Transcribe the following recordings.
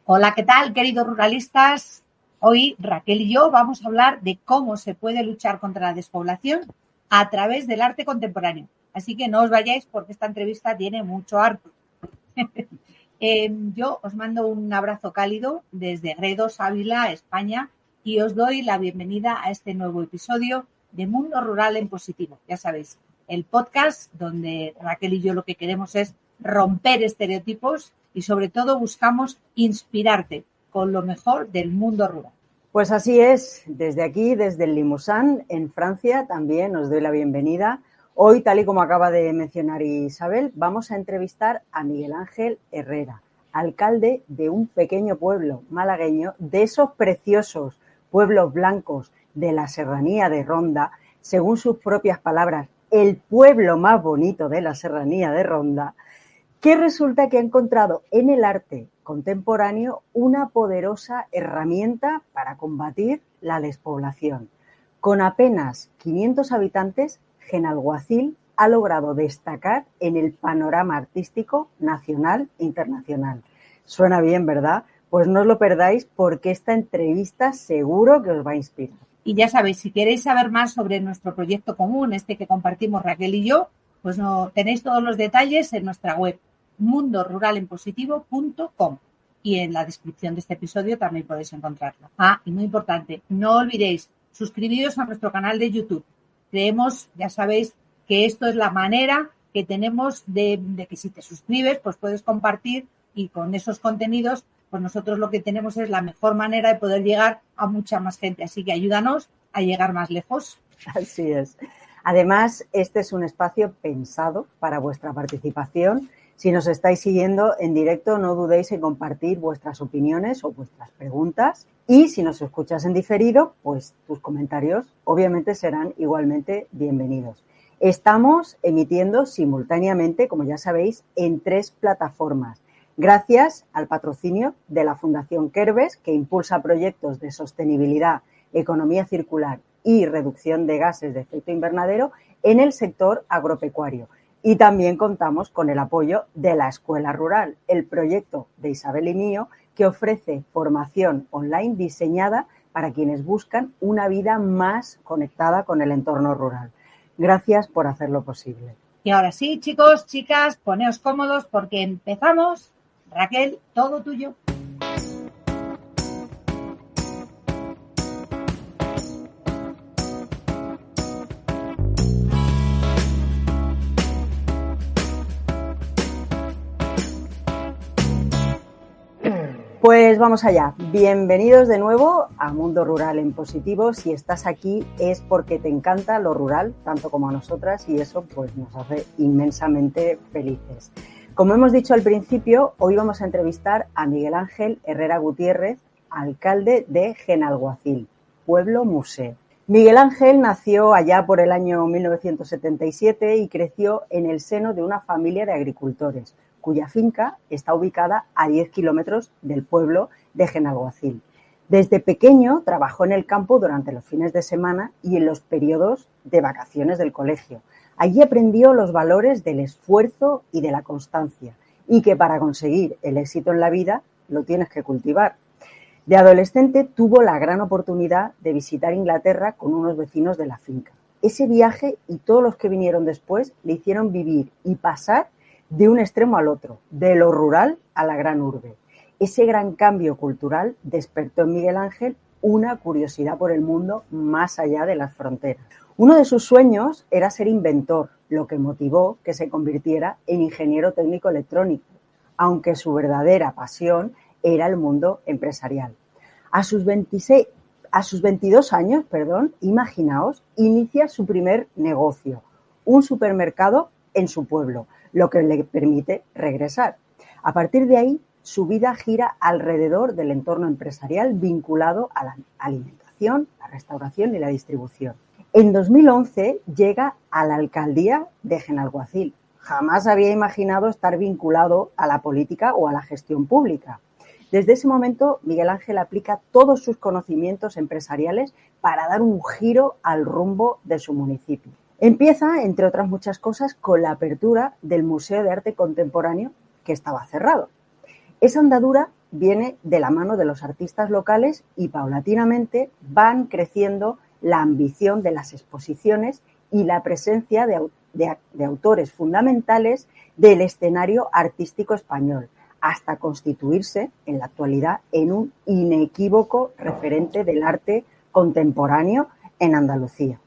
Hola, ¿qué tal, queridos ruralistas? Hoy Raquel y yo vamos a hablar de cómo se puede luchar contra la despoblación a través del arte contemporáneo. Así que no os vayáis porque esta entrevista tiene mucho arte. Yo os mando un abrazo cálido desde Gredos, Ávila, España, y os doy la bienvenida a este nuevo episodio de Mundo Rural en Positivo. Ya sabéis, el podcast donde Raquel y yo lo que queremos es romper estereotipos y sobre todo buscamos inspirarte con lo mejor del mundo rural. Pues así es, desde aquí, desde el Limousin, en Francia, también os doy la bienvenida. Hoy, tal y como acaba de mencionar Isabel, vamos a entrevistar a Miguel Ángel Herrera, alcalde de un pequeño pueblo malagueño, de esos preciosos pueblos blancos de la serranía de Ronda, según sus propias palabras, el pueblo más bonito de la serranía de Ronda, que resulta que ha encontrado en el arte contemporáneo una poderosa herramienta para combatir la despoblación. Con apenas 500 habitantes, Genalguacil ha logrado destacar en el panorama artístico nacional e internacional. Suena bien, ¿verdad? Pues no os lo perdáis porque esta entrevista seguro que os va a inspirar. Y ya sabéis, si queréis saber más sobre nuestro proyecto común, este que compartimos Raquel y yo, pues tenéis todos los detalles en nuestra web mundoruralenpositivo.com y en la descripción de este episodio también podéis encontrarlo. Y muy importante, no olvidéis suscribiros a nuestro canal de YouTube. Creemos, ya sabéis, que esto es la manera que tenemos de que si te suscribes, pues puedes compartir y con esos contenidos, pues nosotros lo que tenemos es la mejor manera de poder llegar a mucha más gente. Así que ayúdanos a llegar más lejos. Así es. Además, este es un espacio pensado para vuestra participación. Si nos estáis siguiendo en directo, no dudéis en compartir vuestras opiniones o vuestras preguntas. Y si nos escuchas en diferido, pues tus comentarios obviamente serán igualmente bienvenidos. Estamos emitiendo simultáneamente, como ya sabéis, en 3 plataformas. Gracias al patrocinio de la Fundación Kerbes, que impulsa proyectos de sostenibilidad, economía circular y reducción de gases de efecto invernadero en el sector agropecuario. Y también contamos con el apoyo de la Escuela Rural, el proyecto de Isabel y mío, que ofrece formación online diseñada para quienes buscan una vida más conectada con el entorno rural. Gracias por hacerlo posible. Y ahora sí, chicos, chicas, poneos cómodos porque empezamos. Raquel, todo tuyo. Pues vamos allá. Bienvenidos de nuevo a Mundo Rural en Positivo. Si estás aquí es porque te encanta lo rural, tanto como a nosotras, y eso pues nos hace inmensamente felices. Como hemos dicho al principio, hoy vamos a entrevistar a Miguel Ángel Herrera Gutiérrez, alcalde de Genalguacil, pueblo museo. Miguel Ángel nació allá por el año 1977 y creció en el seno de una familia de agricultores, cuya finca está ubicada a 10 kilómetros del pueblo de Genalguacil. Desde pequeño trabajó en el campo durante los fines de semana y en los periodos de vacaciones del colegio. Allí aprendió los valores del esfuerzo y de la constancia, y que para conseguir el éxito en la vida lo tienes que cultivar. De adolescente tuvo la gran oportunidad de visitar Inglaterra con unos vecinos de la finca. Ese viaje y todos los que vinieron después le hicieron vivir y pasar de un extremo al otro, de lo rural a la gran urbe. Ese gran cambio cultural despertó en Miguel Ángel una curiosidad por el mundo más allá de las fronteras. Uno de sus sueños era ser inventor, lo que motivó que se convirtiera en ingeniero técnico electrónico, aunque su verdadera pasión era el mundo empresarial. A sus 22 años, imaginaos, inicia su primer negocio, un supermercado en su pueblo, lo que le permite regresar. A partir de ahí, su vida gira alrededor del entorno empresarial vinculado a la alimentación, la restauración y la distribución. En 2011 llega a la alcaldía de Genalguacil. Jamás había imaginado estar vinculado a la política o a la gestión pública. Desde ese momento, Miguel Ángel aplica todos sus conocimientos empresariales para dar un giro al rumbo de su municipio. Empieza, entre otras muchas cosas, con la apertura del Museo de Arte Contemporáneo, que estaba cerrado. Esa andadura viene de la mano de los artistas locales y paulatinamente van creciendo la ambición de las exposiciones y la presencia de autores fundamentales del escenario artístico español, hasta constituirse en la actualidad en un inequívoco referente del arte contemporáneo en Andalucía.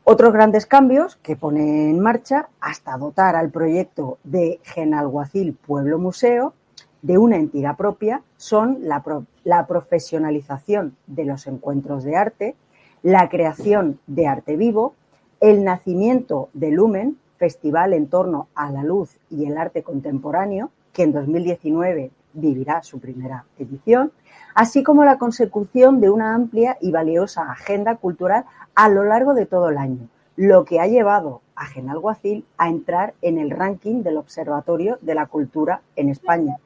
Otros grandes cambios que pone en marcha hasta dotar al proyecto de Genalguacil Pueblo Museo de una entidad propia son la profesionalización de los encuentros de arte, la creación de arte vivo, el nacimiento de Lumen, festival en torno a la luz y el arte contemporáneo, que en 2019 vivirá su primera edición, así como la consecución de una amplia y valiosa agenda cultural a lo largo de todo el año, lo que ha llevado a Genalguacil a entrar en el ranking del Observatorio de la Cultura en España,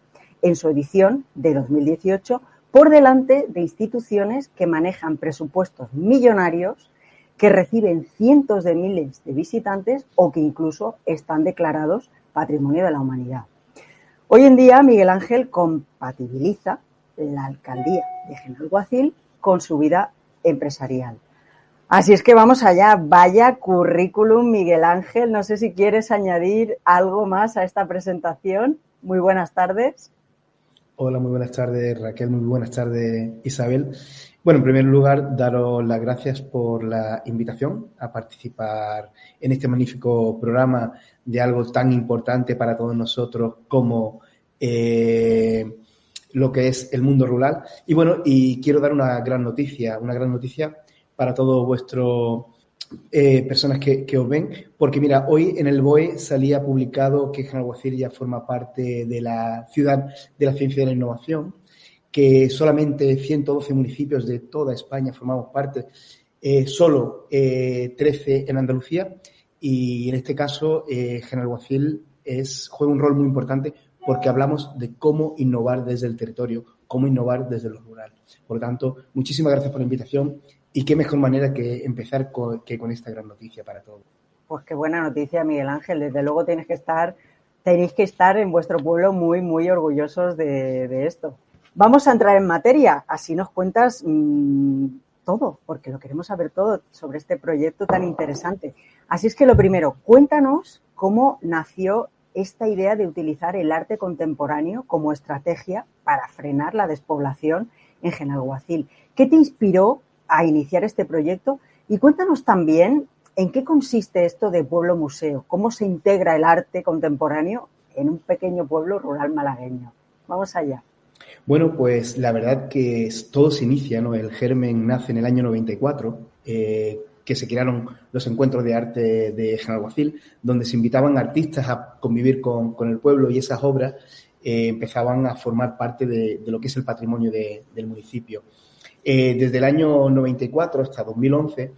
en su edición de 2018, por delante de instituciones que manejan presupuestos millonarios, que reciben cientos de miles de visitantes o que incluso están declarados Patrimonio de la Humanidad. Hoy en día, Miguel Ángel compatibiliza la alcaldía de Genalguacil con su vida empresarial. Así es que vamos allá. Vaya currículum, Miguel Ángel. No sé si quieres añadir algo más a esta presentación. Muy buenas tardes. Hola, muy buenas tardes, Raquel. Muy buenas tardes, Isabel. Bueno, en primer lugar, daros las gracias por la invitación a participar en este magnífico programa de algo tan importante para todos nosotros como lo que es el mundo rural. Y bueno, y quiero dar una gran noticia para todos vuestros personas que os ven, porque mira, hoy en el BOE salía publicado que Genalguacil ya forma parte de la ciudad de la ciencia y de la innovación, que solamente 112 municipios de toda España formamos parte, solo 13 en Andalucía, y en este caso Genalguacil juega un rol muy importante porque hablamos de cómo innovar desde el territorio, cómo innovar desde lo rural. Por lo tanto, muchísimas gracias por la invitación y qué mejor manera que empezar con esta gran noticia para todos. Pues qué buena noticia, Miguel Ángel. Desde luego tenéis que estar en vuestro pueblo muy, muy orgullosos de esto. Vamos a entrar en materia, así nos cuentas todo, porque lo queremos saber todo sobre este proyecto tan interesante. Así es que lo primero, cuéntanos cómo nació esta idea de utilizar el arte contemporáneo como estrategia para frenar la despoblación en Genalguacil. ¿Qué te inspiró a iniciar este proyecto? Y cuéntanos también en qué consiste esto de pueblo museo, cómo se integra el arte contemporáneo en un pequeño pueblo rural malagueño. Vamos allá. Bueno, pues la verdad que todo se inicia, ¿no? El germen nace en el año 94, que se crearon los encuentros de arte de Genalguacil, donde se invitaban artistas a convivir con el pueblo y esas obras empezaban a formar parte de lo que es el patrimonio del municipio. Desde el año 94 hasta 2011,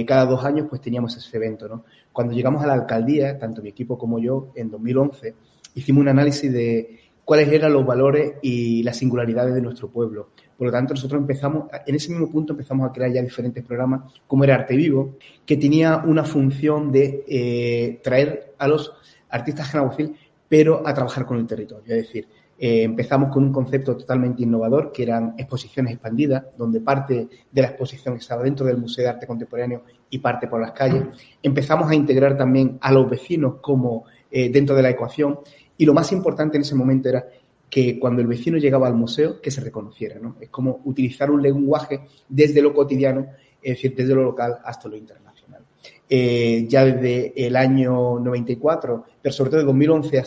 cada 2 años pues teníamos ese evento, ¿no? Cuando llegamos a la alcaldía, tanto mi equipo como yo, en 2011, hicimos un análisis de cuáles eran los valores y las singularidades de nuestro pueblo. Por lo tanto, nosotros en ese mismo punto empezamos a crear ya diferentes programas, como era Arte Vivo, que tenía una función de traer a los artistas Genalguacil, pero a trabajar con el territorio. Es decir, empezamos con un concepto totalmente innovador, que eran exposiciones expandidas, donde parte de la exposición estaba dentro del Museo de Arte Contemporáneo y parte por las calles. Empezamos a integrar también a los vecinos como dentro de la ecuación. Y lo más importante en ese momento era que cuando el vecino llegaba al museo, que se reconociera, ¿no? Es como utilizar un lenguaje desde lo cotidiano, es decir, desde lo local hasta lo internacional. Ya desde el año 94, pero sobre todo de 2011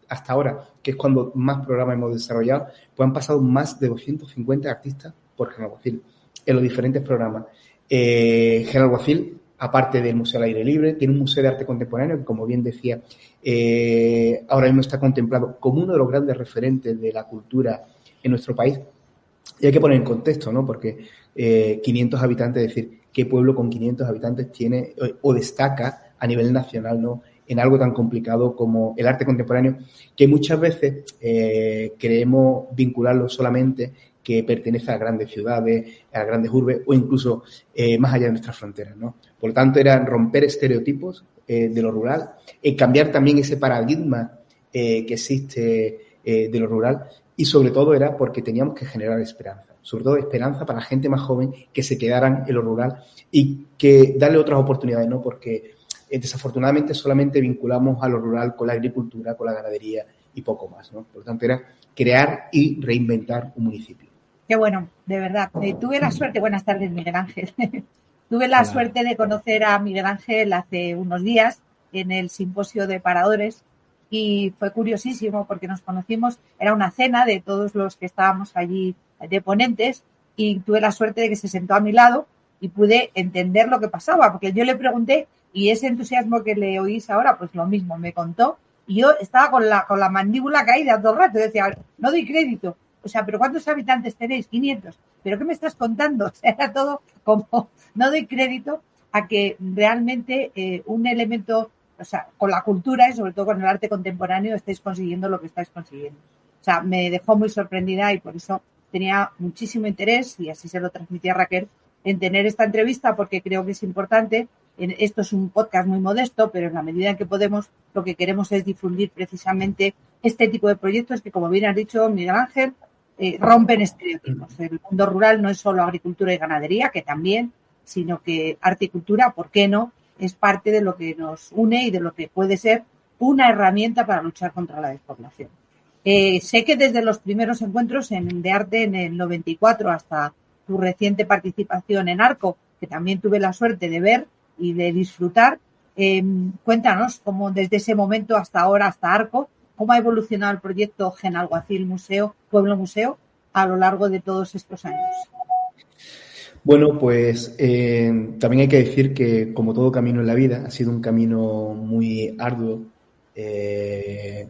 hasta ahora, que es cuando más programas hemos desarrollado, pues han pasado más de 250 artistas por Genalguacil en los diferentes programas. Genalguacil, aparte del Museo al Aire Libre, tiene un museo de arte contemporáneo que, como bien decía, ahora mismo está contemplado como uno de los grandes referentes de la cultura en nuestro país. Y hay que poner en contexto, ¿no? Porque 500 habitantes, es decir, ¿qué pueblo con 500 habitantes tiene o destaca a nivel nacional, ¿no?, en algo tan complicado como el arte contemporáneo, que muchas veces queremos vincularlo solamente que pertenece a grandes ciudades, a grandes urbes o incluso más allá de nuestras fronteras, ¿no? Por lo tanto, era romper estereotipos de lo rural, cambiar también ese paradigma que existe de lo rural y sobre todo era porque teníamos que generar esperanza, sobre todo esperanza para la gente más joven que se quedaran en lo rural y que darle otras oportunidades, ¿no? Porque desafortunadamente solamente vinculamos a lo rural con la agricultura, con la ganadería y poco más, ¿no? Por lo tanto, era crear y reinventar un municipio. Qué bueno, de verdad. Tuve la suerte, buenas tardes, Miguel Ángel. Tuve la suerte de conocer a Miguel Ángel hace unos días en el simposio de paradores y fue curiosísimo porque nos conocimos, era una cena de todos los que estábamos allí de ponentes y tuve la suerte de que se sentó a mi lado y pude entender lo que pasaba, porque yo le pregunté y ese entusiasmo que le oís ahora, pues lo mismo, me contó y yo estaba con la mandíbula caída todo el rato, decía, no doy crédito. O sea, ¿pero cuántos habitantes tenéis? 500. ¿Pero qué me estás contando? O sea, era todo como, no doy crédito a que realmente un elemento, o sea, con la cultura y sobre todo con el arte contemporáneo estáis consiguiendo lo que estáis consiguiendo. O sea, me dejó muy sorprendida y por eso tenía muchísimo interés, y así se lo transmití a Raquel, en tener esta entrevista porque creo que es importante. Esto es un podcast muy modesto, pero en la medida en que podemos, lo que queremos es difundir precisamente este tipo de proyectos que, como bien has dicho, Miguel Ángel, rompen estereotipos. El mundo rural no es solo agricultura y ganadería, que también, sino que arte y cultura, ¿por qué no?, es parte de lo que nos une y de lo que puede ser una herramienta para luchar contra la despoblación. Sé que desde los primeros encuentros de arte en el 94 hasta tu reciente participación en Arco, que también tuve la suerte de ver y de disfrutar, cuéntanos cómo desde ese momento hasta ahora, hasta Arco, cómo ha evolucionado el proyecto Genalguacil Museo, Pueblo Museo, a lo largo de todos estos años. Bueno, pues también hay que decir que, como todo camino en la vida, ha sido un camino muy arduo.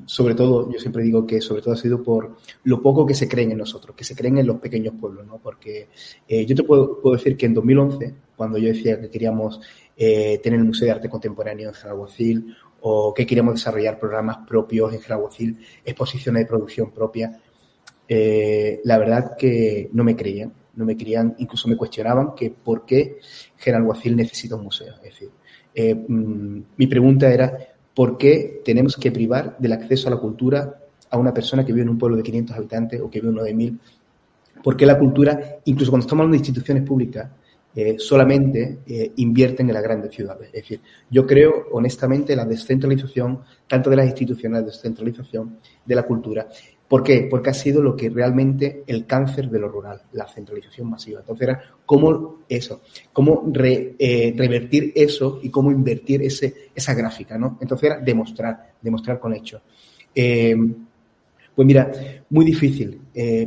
Sobre todo, yo siempre digo que sobre todo ha sido por lo poco que se creen en nosotros, que se creen en los pequeños pueblos, ¿no? Porque yo te puedo decir que en 2011, cuando yo decía que queríamos tener el Museo de Arte Contemporáneo en Genalguacil, o que queríamos desarrollar programas propios en Genalguacil, exposiciones de producción propia, la verdad que no me creían, incluso me cuestionaban que por qué Genalguacil necesita un museo. Es decir, mi pregunta era, ¿por qué tenemos que privar del acceso a la cultura a una persona que vive en un pueblo de 500 habitantes o que vive en uno de 1000? ¿Por qué la cultura, incluso cuando estamos hablando de instituciones públicas, solamente invierten en las grandes ciudades? Es decir, yo creo honestamente en la descentralización, tanto de las instituciones, la descentralización de la cultura. ¿Por qué? Porque ha sido lo que realmente el cáncer de lo rural, la centralización masiva. Entonces era cómo revertir eso y cómo invertir esa gráfica, ¿no? Entonces era demostrar con hechos. Pues mira, muy difícil,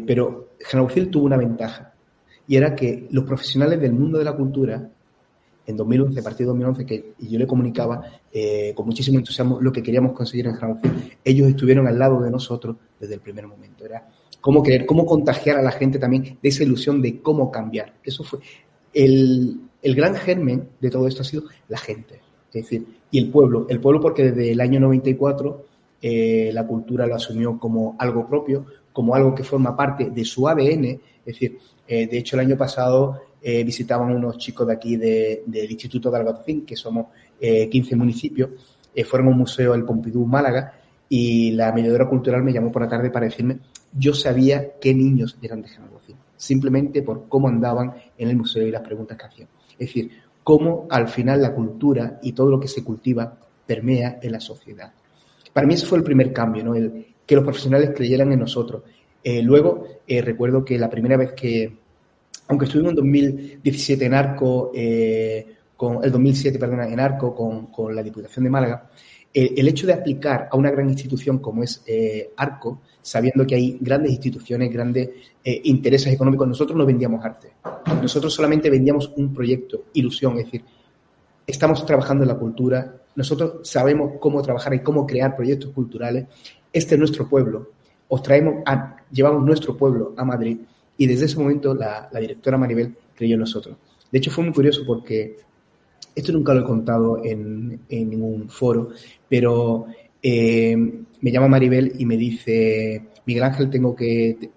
pero Genalguacil tuvo una ventaja y era que los profesionales del mundo de la cultura, en 2011, a partir de 2011, y yo le comunicaba con muchísimo entusiasmo lo que queríamos conseguir en Genalguacil, ellos estuvieron al lado de nosotros desde el primer momento. Era cómo contagiar a la gente también de esa ilusión de cómo cambiar. Eso fue el gran germen de todo esto, ha sido la gente. Es decir, y el pueblo porque desde el año 94 la cultura lo asumió como algo propio, como algo que forma parte de su ADN. Es decir, de hecho el año pasado visitaban unos chicos de aquí del Instituto de Albaicín, que somos 15 municipios, fueron a un museo, el Pompidou Málaga, y la mediadora cultural me llamó por la tarde para decirme, yo sabía qué niños eran de Genalguacil, simplemente por cómo andaban en el museo y las preguntas que hacían. Es decir, cómo al final la cultura y todo lo que se cultiva permea en la sociedad. Para mí ese fue el primer cambio, ¿no? Que los profesionales creyeran en nosotros. Luego, recuerdo que la primera vez aunque estuvimos en 2017 en Arco, el 2007, en Arco con la Diputación de Málaga, el hecho de aplicar a una gran institución como es Arco, sabiendo que hay grandes instituciones, grandes intereses económicos, nosotros no vendíamos arte. Nosotros solamente vendíamos un proyecto, ilusión, es decir, estamos trabajando en la cultura, nosotros sabemos cómo trabajar y cómo crear proyectos culturales. Este es nuestro pueblo. Llevamos nuestro pueblo a Madrid y desde ese momento la directora Maribel creyó en nosotros. De hecho, fue muy curioso porque esto nunca lo he contado en ningún foro, pero me llama Maribel y me dice, Miguel Ángel, tengo que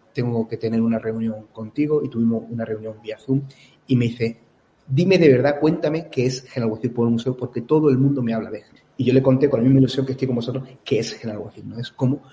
tener una reunión contigo, y tuvimos una reunión vía Zoom, y me dice, dime de verdad, cuéntame qué es Genalguacil Pueblo Museo, porque todo el mundo me habla de él. Y yo le conté con la misma ilusión que estoy con vosotros, qué es Genalguacil, ¿no? Es como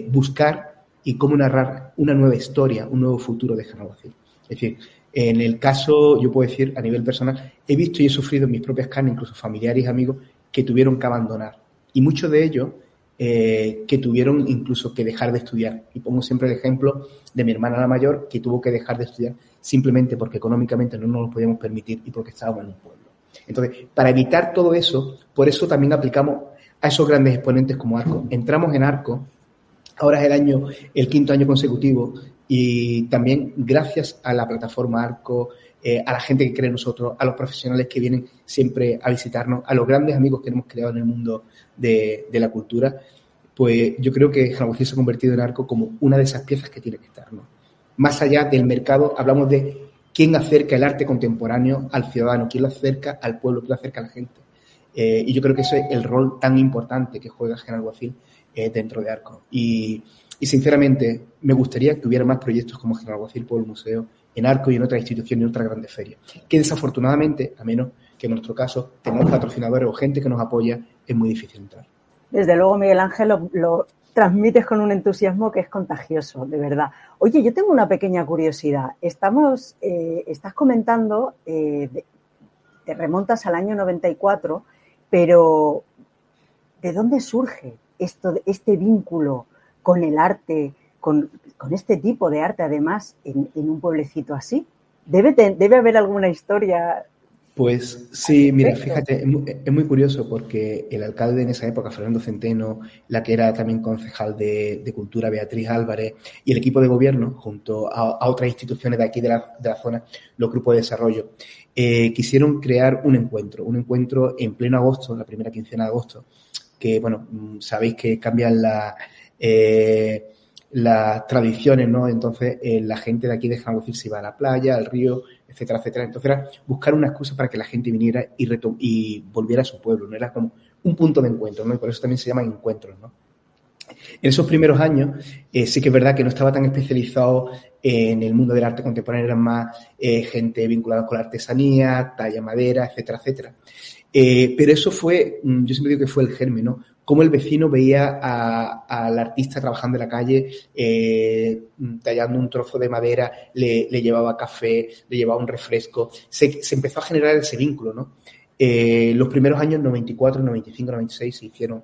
buscar y cómo narrar una nueva historia, un nuevo futuro de Genaguacil. Es decir, en el caso, yo puedo decir, a nivel personal, he visto y he sufrido en mis propias carnes, incluso familiares y amigos, que tuvieron que abandonar. Y muchos de ellos que tuvieron incluso que dejar de estudiar. Y pongo siempre el ejemplo de mi hermana la mayor, que tuvo que dejar de estudiar simplemente porque económicamente no nos lo podíamos permitir y porque estábamos en un pueblo. Entonces, para evitar todo eso, por eso también aplicamos a esos grandes exponentes como Arco. Entramos en Arco, ahora es el quinto año consecutivo, y también gracias a la plataforma Arco, a la gente que cree en nosotros, a los profesionales que vienen siempre a visitarnos, a los grandes amigos que hemos creado en el mundo de la cultura, pues yo creo que Genaguacil se ha convertido en Arco como una de esas piezas que tiene que estar, ¿no? Más allá del mercado, hablamos de quién acerca el arte contemporáneo al ciudadano, quién lo acerca al pueblo, quién lo acerca a la gente. Y yo creo que ese es el rol tan importante que juega Genaguacil dentro de Arco. Y sinceramente, me gustaría que hubiera más proyectos como Genaguacil Pueblo Museo en Arco y en otras instituciones y en otras grandes ferias. Que desafortunadamente, a menos que en nuestro caso tengamos patrocinadores o gente que nos apoya, es muy difícil entrar. Desde luego, Miguel Ángel, lo transmites con un entusiasmo que es contagioso, de verdad. Oye, yo tengo una pequeña curiosidad. Estás comentando, te remontas al año 94, pero ¿de dónde surge este vínculo con el arte, con este tipo de arte, además, en un pueblecito así? Debe haber alguna historia. Pues sí, mira, fíjate, es muy curioso porque el alcalde en esa época, Fernando Centeno, la que era también concejal de Cultura, Beatriz Álvarez, y el equipo de gobierno, junto a otras instituciones de aquí de la zona, los grupos de desarrollo, quisieron crear un encuentro en pleno agosto, la primera quincena de agosto, que, bueno, sabéis que cambian las tradiciones, ¿no? Entonces, la gente de aquí de Genaguacil se iba a la playa, al río, etcétera, etcétera. Entonces, era buscar una excusa para que la gente viniera y volviera a su pueblo, ¿no? Era como un punto de encuentro, ¿no? Y por eso también se llaman encuentros, ¿no? En esos primeros años, sí que es verdad que no estaba tan especializado en el mundo del arte contemporáneo, eran más gente vinculada con la artesanía, talla madera, etcétera, etcétera. Pero eso fue, yo siempre digo que fue el germen, ¿no? Cómo el vecino veía al artista trabajando en la calle, tallando un trozo de madera, le llevaba café, le llevaba un refresco. Se empezó a generar ese vínculo, ¿no? Los primeros años, 94, 95, 96, se hicieron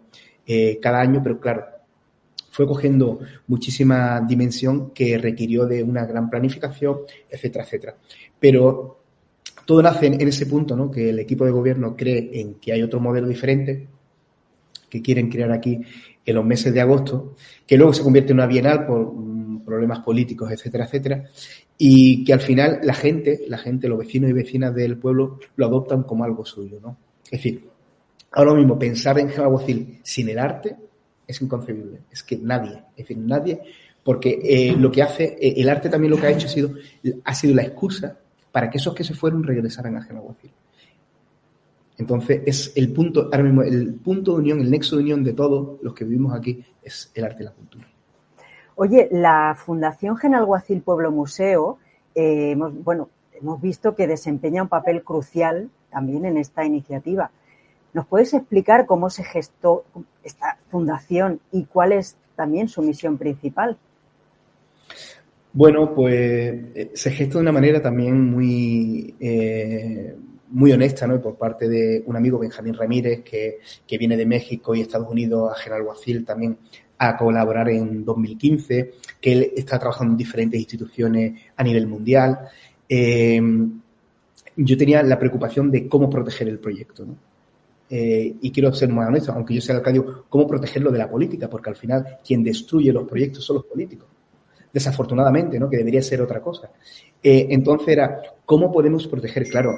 cada año, pero claro, fue cogiendo muchísima dimensión que requirió de una gran planificación, etcétera, etcétera. Pero todo nace en ese punto, ¿no? Que el equipo de gobierno cree en que hay otro modelo diferente que quieren crear aquí en los meses de agosto, que luego se convierte en una bienal por problemas políticos, etcétera, etcétera, y que al final la gente, los vecinos y vecinas del pueblo lo adoptan como algo suyo, ¿no? Es decir, ahora mismo pensar en Genaguacil sin el arte es inconcebible, es que nadie, porque lo que hace, el arte también lo que ha hecho ha sido la excusa para que esos que se fueron regresaran a Genaguacil. Entonces, es el punto, ahora mismo, el punto de unión, el nexo de unión de todos los que vivimos aquí es el arte y la cultura. Oye, la Fundación Genaguacil Pueblo Museo, hemos visto que desempeña un papel crucial también en esta iniciativa. ¿Nos puedes explicar cómo se gestó esta fundación y cuál es también su misión principal? Bueno, pues se gesta de una manera también muy honesta, ¿no? Y por parte de un amigo, Benjamín Ramírez, que viene de México y Estados Unidos a Genaguacil también a colaborar en 2015, que él está trabajando en diferentes instituciones a nivel mundial. Yo tenía la preocupación de cómo proteger el proyecto, ¿no? Y quiero ser más honesto, aunque yo sea alcalde, cómo protegerlo de la política, porque al final quien destruye los proyectos son los políticos. Desafortunadamente, ¿no? Que debería ser otra cosa. Entonces era, ¿cómo podemos proteger? Claro,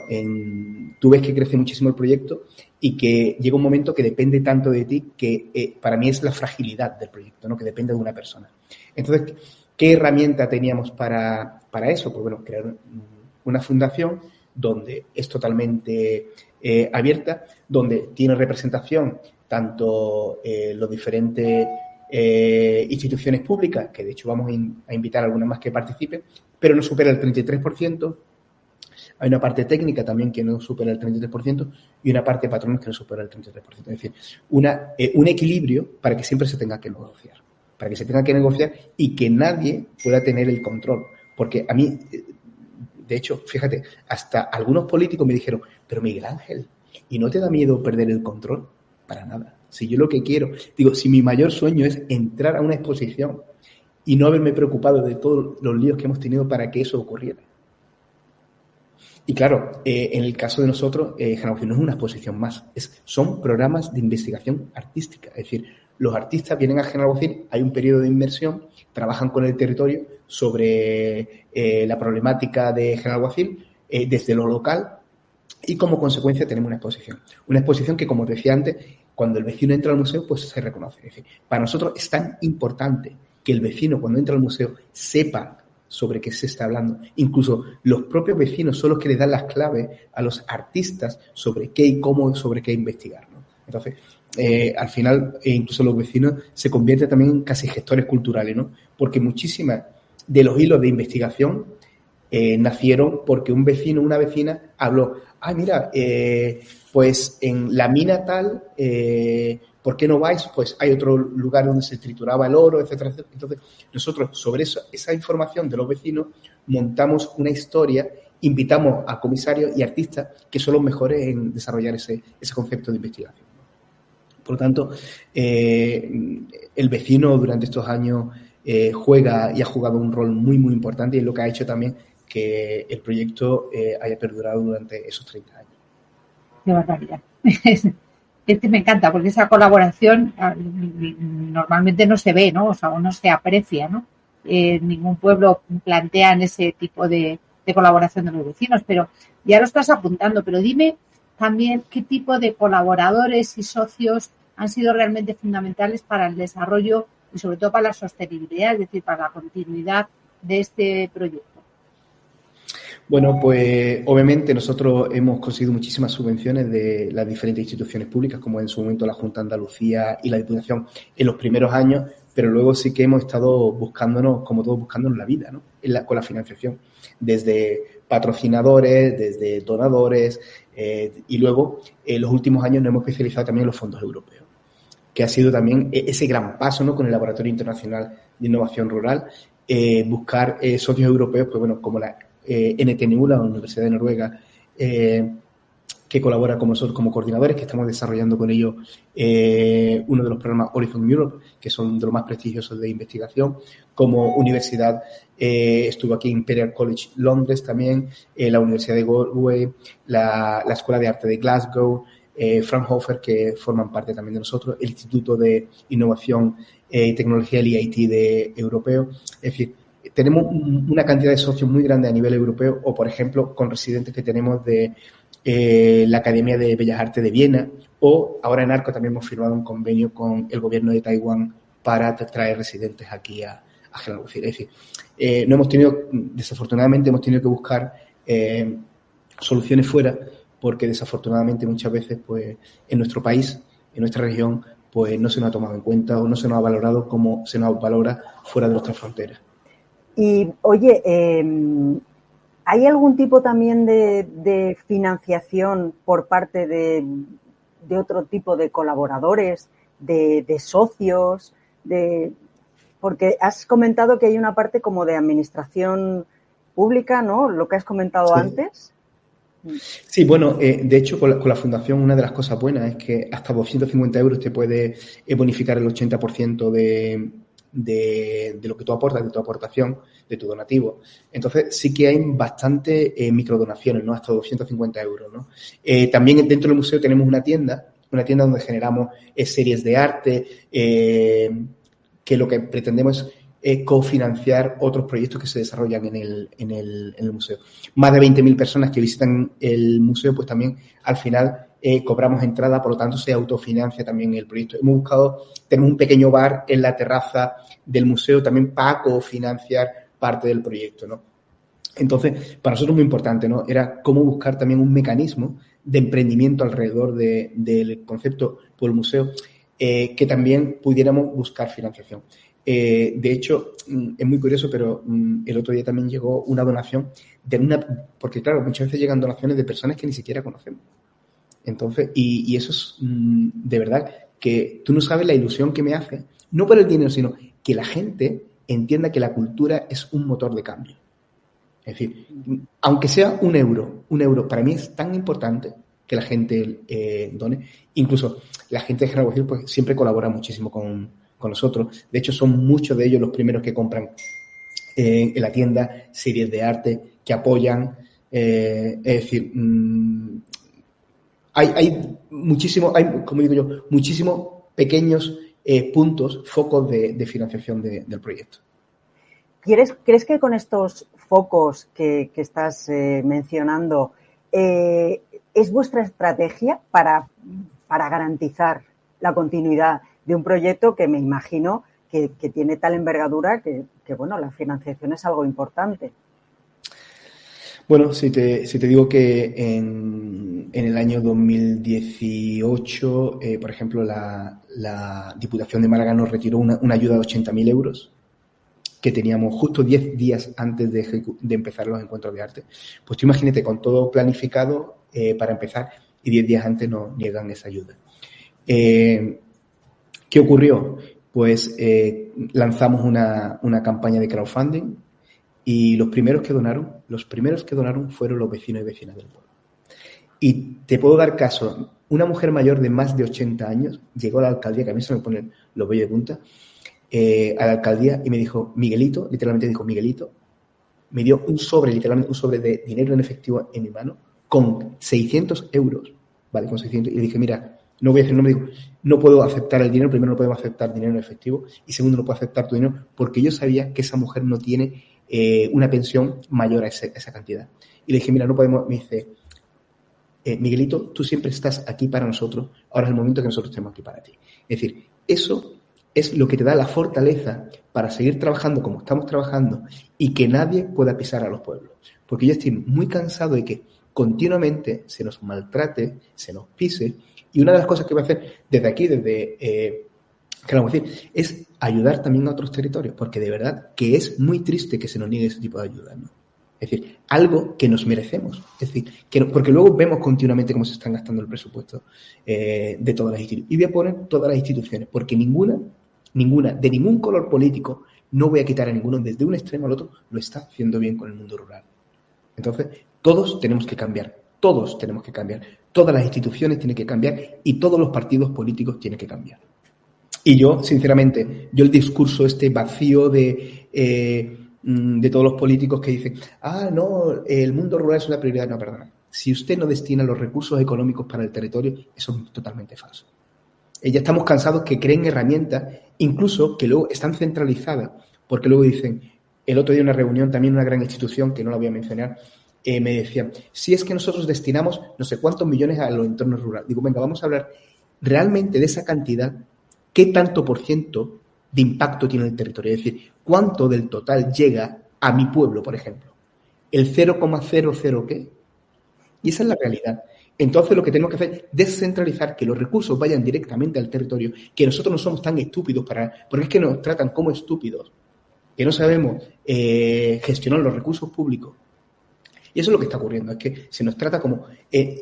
tú ves que crece muchísimo el proyecto y que llega un momento que depende tanto de ti que para mí es la fragilidad del proyecto, ¿no? Que depende de una persona. Entonces, ¿qué herramienta teníamos para eso? Pues bueno, crear una fundación donde es totalmente abierta, donde tiene representación tanto los diferentes instituciones públicas, que de hecho vamos a invitar a algunas más que participen, pero no supera el 33%. Hay una parte técnica también que no supera el 33% y una parte de patronos que no supera el 33%. Es decir, un equilibrio para que siempre se tenga que negociar. para que se tenga que negociar y que nadie pueda tener el control. Porque a mí, de hecho, fíjate, hasta algunos políticos me dijeron, pero Miguel Ángel, ¿y no te da miedo perder el control? Para nada. Si yo lo que quiero, digo, si mi mayor sueño es entrar a una exposición y no haberme preocupado de todos los líos que hemos tenido para que eso ocurriera. Y claro, en el caso de nosotros, Genaucil no es una exposición más, son programas de investigación artística. Es decir, los artistas vienen a Genaucil, hay un periodo de inmersión, trabajan con el territorio sobre la problemática de Genaucil desde lo local y como consecuencia tenemos una exposición. Una exposición que, como te decía antes, cuando el vecino entra al museo, pues se reconoce. Es decir, para nosotros es tan importante que el vecino, cuando entra al museo, sepa sobre qué se está hablando. Incluso los propios vecinos son los que les dan las claves a los artistas sobre qué y cómo, sobre qué investigar, ¿no? Entonces, al final, incluso los vecinos se convierten también en casi gestores culturales, ¿no? Porque muchísimas de los hilos de investigación nacieron porque un vecino, una vecina habló, mira, pues en la mina tal, ¿por qué no vais? Pues hay otro lugar donde se trituraba el oro, etcétera, etcétera. Entonces, nosotros sobre esa información de los vecinos montamos una historia, invitamos a comisarios y artistas que son los mejores en desarrollar ese concepto de investigación. Por lo tanto, el vecino durante estos años juega y ha jugado un rol muy, muy importante y es lo que ha hecho también que el proyecto haya perdurado durante esos 30 años. Qué barbaridad. Me encanta porque esa colaboración normalmente no se ve, ¿no? O sea, o no se aprecia, ¿no? Ningún pueblo plantean ese tipo de colaboración de los vecinos, pero ya lo estás apuntando. Pero dime también qué tipo de colaboradores y socios han sido realmente fundamentales para el desarrollo y sobre todo para la sostenibilidad, es decir, para la continuidad de este proyecto. Bueno, pues obviamente nosotros hemos conseguido muchísimas subvenciones de las diferentes instituciones públicas, como en su momento la Junta de Andalucía y la Diputación en los primeros años, pero luego sí que hemos estado buscándonos, como todos, buscándonos la vida, ¿no? Con la financiación, desde patrocinadores, desde donadores, y luego en los últimos años nos hemos especializado también en los fondos europeos, que ha sido también ese gran paso, ¿no? Con el Laboratorio Internacional de Innovación Rural, buscar socios europeos, pues bueno, como la NTNU, la Universidad de Noruega, que colabora con nosotros como coordinadores, que estamos desarrollando con ellos uno de los programas Horizon Europe, que son de los más prestigiosos de investigación. Como universidad estuvo aquí Imperial College Londres también, la Universidad de Galway, la Escuela de Arte de Glasgow, Fraunhofer, que forman parte también de nosotros, el Instituto de Innovación y Tecnología, el IIT de europeo. Es decir, tenemos una cantidad de socios muy grande a nivel europeo, o por ejemplo con residentes que tenemos de la Academia de Bellas Artes de Viena, o ahora en ARCO también hemos firmado un convenio con el gobierno de Taiwán para traer residentes aquí a Genaucil. Es decir, desafortunadamente hemos tenido que buscar soluciones fuera, porque desafortunadamente muchas veces pues en nuestro país, en nuestra región, pues no se nos ha tomado en cuenta o no se nos ha valorado como se nos valora fuera de nuestras fronteras. Y, oye, ¿hay algún tipo también de financiación por parte de otro tipo de colaboradores, de socios? Porque has comentado que hay una parte como de administración pública, ¿no? Lo que has comentado antes. Sí, bueno, de hecho, con la fundación una de las cosas buenas es que hasta 250 euros te puede bonificar el 80% de lo que tú aportas, de tu aportación, de tu donativo. Entonces, sí que hay bastante microdonaciones, ¿no? Hasta 250 euros, ¿no? También dentro del museo tenemos una tienda donde generamos series de arte, que lo que pretendemos es cofinanciar otros proyectos que se desarrollan en el museo. Más de 20.000 personas que visitan el museo, pues también al final cobramos entrada, por lo tanto se autofinancia también el proyecto. Tenemos un pequeño bar en la terraza del museo también para cofinanciar parte del proyecto, ¿no? Entonces, para nosotros es muy importante, ¿no? Era cómo buscar también un mecanismo de emprendimiento alrededor del concepto por el museo, que también pudiéramos buscar financiación. De hecho, es muy curioso, pero el otro día también llegó una donación porque claro, muchas veces llegan donaciones de personas que ni siquiera conocemos. Entonces, y eso es de verdad que tú no sabes la ilusión que me hace, no por el dinero, sino que la gente entienda que la cultura es un motor de cambio. Es decir, aunque sea un euro para mí es tan importante que la gente done. Incluso la gente de General Guacil pues, siempre colabora muchísimo con nosotros. De hecho, son muchos de ellos los primeros que compran en la tienda series de arte, que apoyan. Es decir, hay muchísimos, como digo yo, muchísimos pequeños puntos, focos de financiación del proyecto. ¿Crees que con estos focos que estás mencionando es vuestra estrategia para garantizar la continuidad de un proyecto que me imagino que tiene tal envergadura que bueno, la financiación es algo importante? Bueno, si te digo que en el año 2018, por ejemplo, la Diputación de Málaga nos retiró una ayuda de 80.000 euros que teníamos justo 10 días antes de empezar los encuentros de arte. Pues tú imagínate, con todo planificado para empezar, y 10 días antes nos niegan esa ayuda. ¿Qué ocurrió? Pues lanzamos una campaña de crowdfunding y los primeros que donaron fueron los vecinos y vecinas del pueblo. Y te puedo dar caso, una mujer mayor de más de 80 años llegó a la alcaldía, que a mí se me ponen los vellos de punta, a la alcaldía y me dijo, Miguelito, literalmente dijo Miguelito, me dio literalmente un sobre de dinero en efectivo en mi mano con 600 euros, ¿vale? Con 600, y le dije, mira, no voy a decir, no me digo, no puedo aceptar el dinero, primero no podemos aceptar dinero en efectivo y segundo no puedo aceptar tu dinero porque yo sabía que esa mujer no tiene una pensión mayor a esa cantidad. Y le dije, mira, no podemos, me dice, Miguelito, tú siempre estás aquí para nosotros, ahora es el momento que nosotros estemos aquí para ti. Es decir, eso es lo que te da la fortaleza para seguir trabajando como estamos trabajando y que nadie pueda pisar a los pueblos. Porque yo estoy muy cansado de que continuamente se nos maltrate, se nos pise, y una de las cosas que voy a hacer desde aquí, es ayudar también a otros territorios, porque de verdad que es muy triste que se nos niegue ese tipo de ayuda, ¿no? Es decir, algo que nos merecemos. Es decir, porque luego vemos continuamente cómo se están gastando el presupuesto de todas las instituciones. Y voy a poner todas las instituciones, porque ninguna, de ningún color político, no voy a quitar a ninguno, desde un extremo al otro, lo está haciendo bien con el mundo rural. Entonces, todos tenemos que cambiar. Todas las instituciones tienen que cambiar y todos los partidos políticos tienen que cambiar. Y yo, sinceramente, el discurso vacío de todos los políticos que dicen, no, el mundo rural es una prioridad. No, perdona. Si usted no destina los recursos económicos para el territorio, eso es totalmente falso. Ya estamos cansados que creen herramientas, incluso que luego están centralizadas, porque luego dicen, el otro día en una reunión, también una gran institución, que no la voy a mencionar, me decían, si es que nosotros destinamos no sé cuántos millones a los entornos rurales. Digo, venga, vamos a hablar realmente de esa cantidad, qué tanto por ciento de impacto tiene el territorio. Es decir, cuánto del total llega a mi pueblo, por ejemplo. ¿El 0,00 qué? Y esa es la realidad. Entonces lo que tenemos que hacer es descentralizar, que los recursos vayan directamente al territorio, que nosotros no somos tan estúpidos porque es que nos tratan como estúpidos, que no sabemos gestionar los recursos públicos. Y eso es lo que está ocurriendo, es que se nos trata como,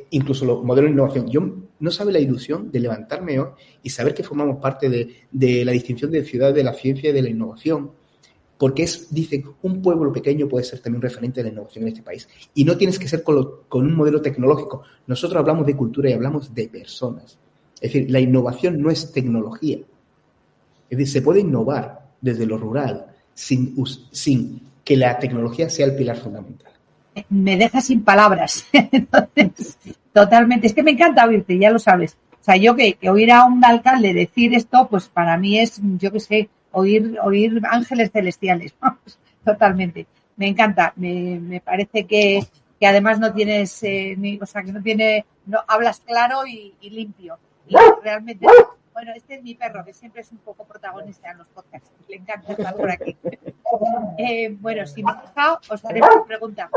incluso los modelos de innovación. Yo no sabe la ilusión de levantarme hoy y saber que formamos parte de la distinción de ciudades de la ciencia y de la innovación, porque dicen, un pueblo pequeño puede ser también un referente de la innovación en este país. Y no tienes que ser con un modelo tecnológico. Nosotros hablamos de cultura y hablamos de personas. Es decir, la innovación no es tecnología. Es decir, se puede innovar desde lo rural sin que la tecnología sea el pilar fundamental. Me deja sin palabras. Entonces, totalmente. Es que me encanta oírte, ya lo sabes. O sea, yo que oír a un alcalde decir esto, pues para mí es, yo qué sé, oír ángeles celestiales. Vamos, totalmente. Me encanta. Me parece que además no tienes, no hablas claro y limpio. Y realmente, bueno, este es mi perro, que siempre es un poco protagonista en los podcasts. Le encanta estar por aquí. Bueno, si me he dejado, os haré una pregunta.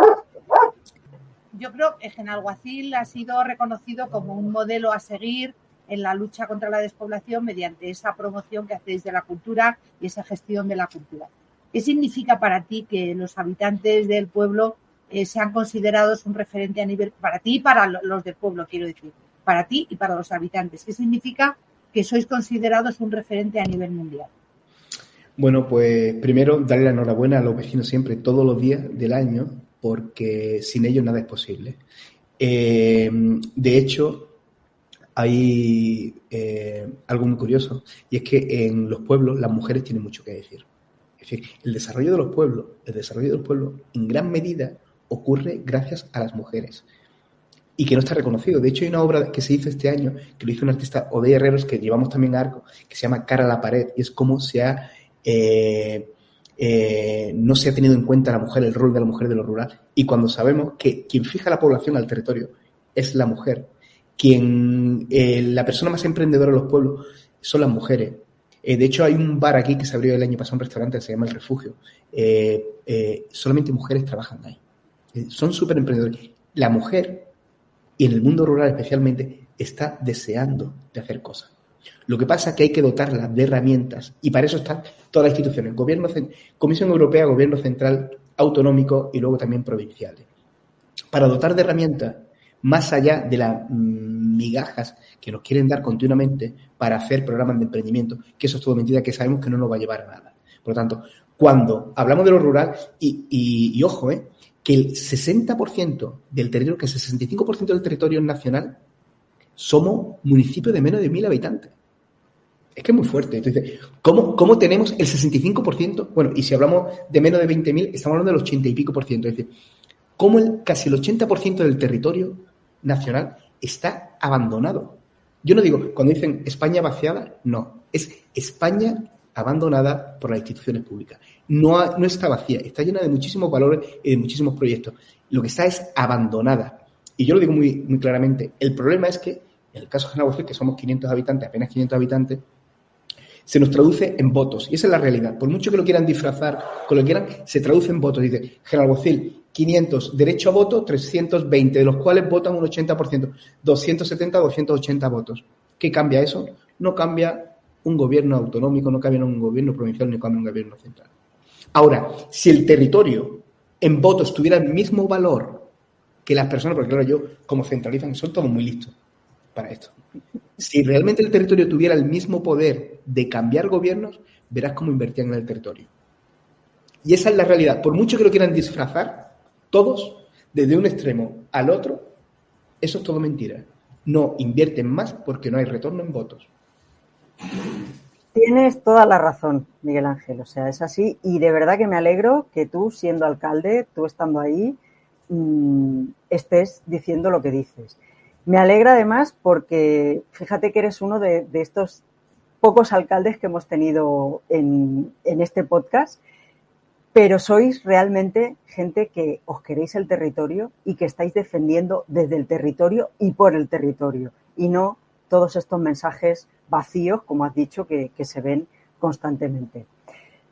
Yo creo que Genalguacil ha sido reconocido como un modelo a seguir en la lucha contra la despoblación mediante esa promoción que hacéis de la cultura y esa gestión de la cultura. ¿Qué significa para ti que los habitantes del pueblo sean considerados un referente a nivel, para ti y para los del pueblo, quiero decir, para ti y para los habitantes? ¿Qué significa que sois considerados un referente a nivel mundial? Bueno, pues primero darle la enhorabuena a los vecinos siempre, todos los días del año, porque sin ellos nada es posible. De hecho, hay algo muy curioso, y es que en los pueblos las mujeres tienen mucho que decir. Es decir, el desarrollo de los pueblos en gran medida ocurre gracias a las mujeres y que no está reconocido. De hecho, hay una obra que se hizo este año, que lo hizo un artista, Odey Herreros, que llevamos también a Arco, que se llama Cara a la pared, y es cómo se ha no se ha tenido en cuenta la mujer, el rol de la mujer de lo rural. Y cuando sabemos que quien fija la población al territorio es la mujer, la persona más emprendedora de los pueblos son las mujeres. De hecho, hay un bar aquí que se abrió el año pasado, un restaurante que se llama El Refugio. Solamente mujeres trabajan ahí. Son súper emprendedores. La mujer, y en el mundo rural especialmente, está deseando de hacer cosas. Lo que pasa es que hay que dotarla de herramientas, y para eso están todas las instituciones, Comisión Europea, Gobierno Central, autonómico y luego también provinciales. Para dotar de herramientas, más allá de las migajas que nos quieren dar continuamente para hacer programas de emprendimiento, que eso es todo mentira, que sabemos que no nos va a llevar a nada. Por lo tanto, cuando hablamos de lo rural, y ojo, que el 60% del territorio, que el 65% del territorio nacional, somos municipios de menos de 1.000 habitantes. Es que es muy fuerte. Entonces, ¿cómo tenemos el 65%? Bueno, y si hablamos de menos de 20.000, estamos hablando del 80 y pico por ciento. Es decir, ¿cómo casi el 80% del territorio nacional está abandonado? Yo no digo, cuando dicen España vaciada, no. Es España abandonada por las instituciones públicas. No está vacía, está llena de muchísimos valores y de muchísimos proyectos. Lo que está es abandonada. Y yo lo digo muy, muy claramente. El problema es que, en el caso de Genalbocil, que somos 500 habitantes, apenas 500 habitantes, se nos traduce en votos. Y esa es la realidad. Por mucho que lo quieran disfrazar con lo que quieran, se traduce en votos. Dice, Genalbocil, 500 derecho a voto, 320, de los cuales votan un 80%. 270, 280 votos. ¿Qué cambia eso? No cambia un gobierno autonómico, no cambia un gobierno provincial, no cambia un gobierno central. Ahora, si el territorio en votos tuviera el mismo valor que las personas, porque claro, yo, como centralizan, son todos muy listos para esto. Si realmente el territorio tuviera el mismo poder de cambiar gobiernos, verás cómo invertían en el territorio. Y esa es la realidad. Por mucho que lo quieran disfrazar, todos, desde un extremo al otro, eso es todo mentira. No invierten más porque no hay retorno en votos. Tienes toda la razón, Miguel Ángel. O sea, es así. Y de verdad que me alegro que tú, siendo alcalde, tú estando ahí, estés diciendo lo que dices. Me alegra además porque fíjate que eres uno de estos pocos alcaldes que hemos tenido en este podcast, pero sois realmente gente que os queréis el territorio y que estáis defendiendo desde el territorio y por el territorio, y no todos estos mensajes vacíos, como has dicho, que se ven constantemente.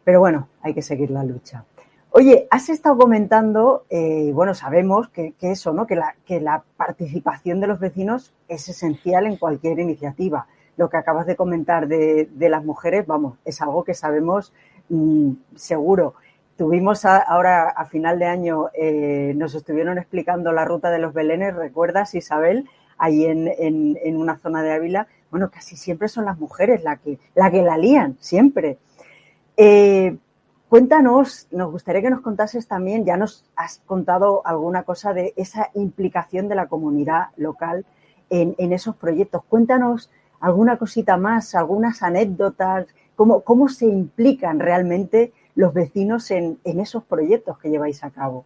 Pero bueno, hay que seguir la lucha. Oye, has estado comentando, bueno, sabemos que eso, ¿no? Que la participación de los vecinos es esencial en cualquier iniciativa. Lo que acabas de comentar de las mujeres, vamos, es algo que sabemos seguro. Tuvimos ahora a final de año, nos estuvieron explicando la ruta de los Belenes, ¿recuerdas, Isabel? Ahí en una zona de Ávila. Bueno, casi siempre son las mujeres la que la lían, siempre. Cuéntanos, nos gustaría que nos contases también, ya nos has contado alguna cosa de esa implicación de la comunidad local en esos proyectos. Cuéntanos alguna cosita más, algunas anécdotas, cómo se implican realmente los vecinos en esos proyectos que lleváis a cabo.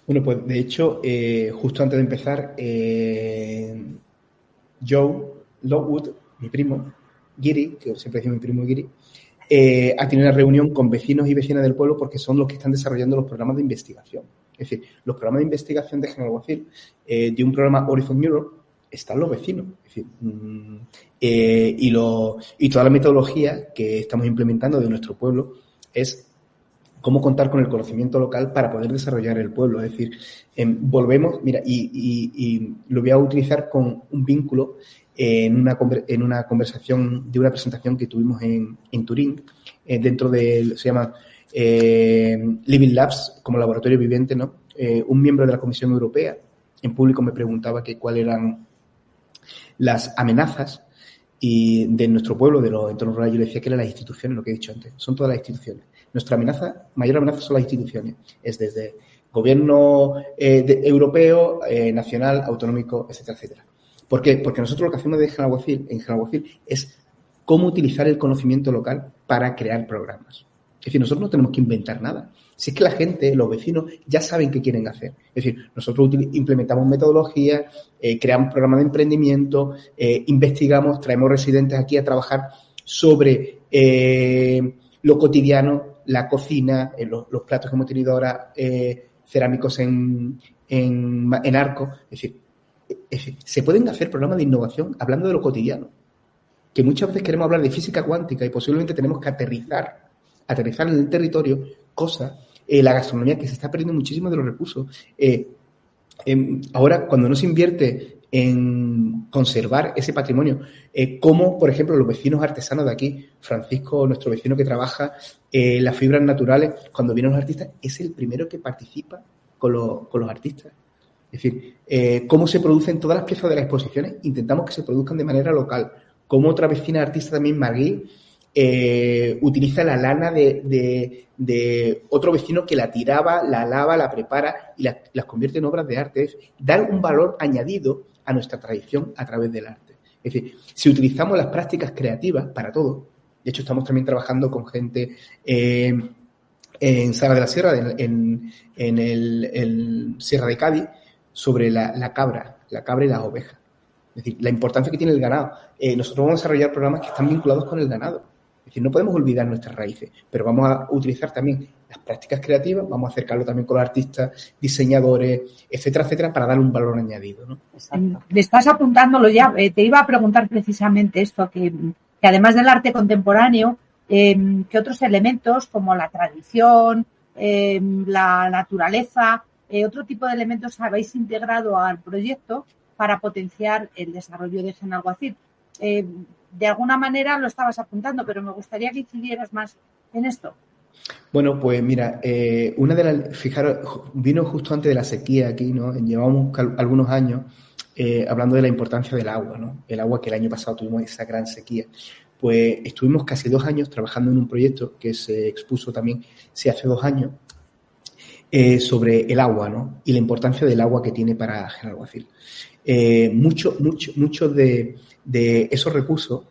Bueno, pues de hecho, justo antes de empezar, Joe Lockwood, mi primo, Giri, que siempre digo mi primo Giri, ha tenido una reunión con vecinos y vecinas del pueblo porque son los que están desarrollando los programas de investigación. Es decir, los programas de investigación de Genalbocil, de un programa Horizon Europe, están los vecinos. Es decir, y toda la metodología que estamos implementando de nuestro pueblo es cómo contar con el conocimiento local para poder desarrollar el pueblo. Es decir, volvemos, mira, y lo voy a utilizar con un vínculo en una conversación de una presentación que tuvimos en Turín, dentro de, se llama Living Labs, como laboratorio viviente, ¿no? Un miembro de la Comisión Europea en público me preguntaba que cuáles eran las amenazas Y de nuestro pueblo, de los entornos rurales, yo le decía que eran las instituciones, lo que he dicho antes, son todas las instituciones. Nuestra mayor amenaza son las instituciones. Es desde gobierno europeo, nacional, autonómico, etcétera, etcétera. ¿Por qué? Porque nosotros lo que hacemos en Genalguacil es cómo utilizar el conocimiento local para crear programas. Es decir, nosotros no tenemos que inventar nada. Si es que la gente, los vecinos, ya saben qué quieren hacer. Es decir, nosotros implementamos metodologías, creamos programas de emprendimiento, investigamos, traemos residentes aquí a trabajar sobre lo cotidiano, la cocina, los platos que hemos tenido ahora cerámicos en arco. Es decir, se pueden hacer programas de innovación hablando de lo cotidiano. Que muchas veces queremos hablar de física cuántica y posiblemente tenemos que aterrizar en el territorio cosas. La gastronomía, que se está perdiendo muchísimo de los recursos. Ahora, cuando no se invierte en conservar ese patrimonio, como, por ejemplo, los vecinos artesanos de aquí, Francisco, nuestro vecino que trabaja las fibras naturales, cuando vienen los artistas, es el primero que participa con los artistas. Es decir, cómo se producen todas las piezas de las exposiciones, intentamos que se produzcan de manera local. Como otra vecina artista también, Marguí, utiliza la lana de otro vecino que la tiraba, la lava, la prepara y las convierte en obras de arte. Es dar un valor añadido a nuestra tradición a través del arte. Es decir, si utilizamos las prácticas creativas para todo, de hecho estamos también trabajando con gente en Sala de la Sierra, en el Sierra de Cádiz, sobre la cabra y las ovejas. Es decir, la importancia que tiene el ganado. Nosotros vamos a desarrollar programas que están vinculados con el ganado. Es decir, no podemos olvidar nuestras raíces, pero vamos a utilizar también las prácticas creativas, vamos a acercarlo también con los artistas, diseñadores, etcétera, etcétera, para darle un valor añadido, ¿no? Exacto. Me estás apuntándolo ya. Te iba a preguntar precisamente esto, que además del arte contemporáneo, ¿qué otros elementos como la tradición, la naturaleza, otro tipo de elementos habéis integrado al proyecto para potenciar el desarrollo de Genalguacil? De alguna manera lo estabas apuntando, pero me gustaría que incidieras más en esto. Bueno, pues mira, fijaros, vino justo antes de la sequía aquí, ¿no? Llevamos algunos años hablando de la importancia del agua, ¿no? El agua, que el año pasado tuvimos esa gran sequía. Pues estuvimos casi 2 años trabajando en un proyecto que se expuso también, hace 2 años, sobre el agua, ¿no? Y la importancia del agua que tiene para Genalguacil. Muchos de esos recursos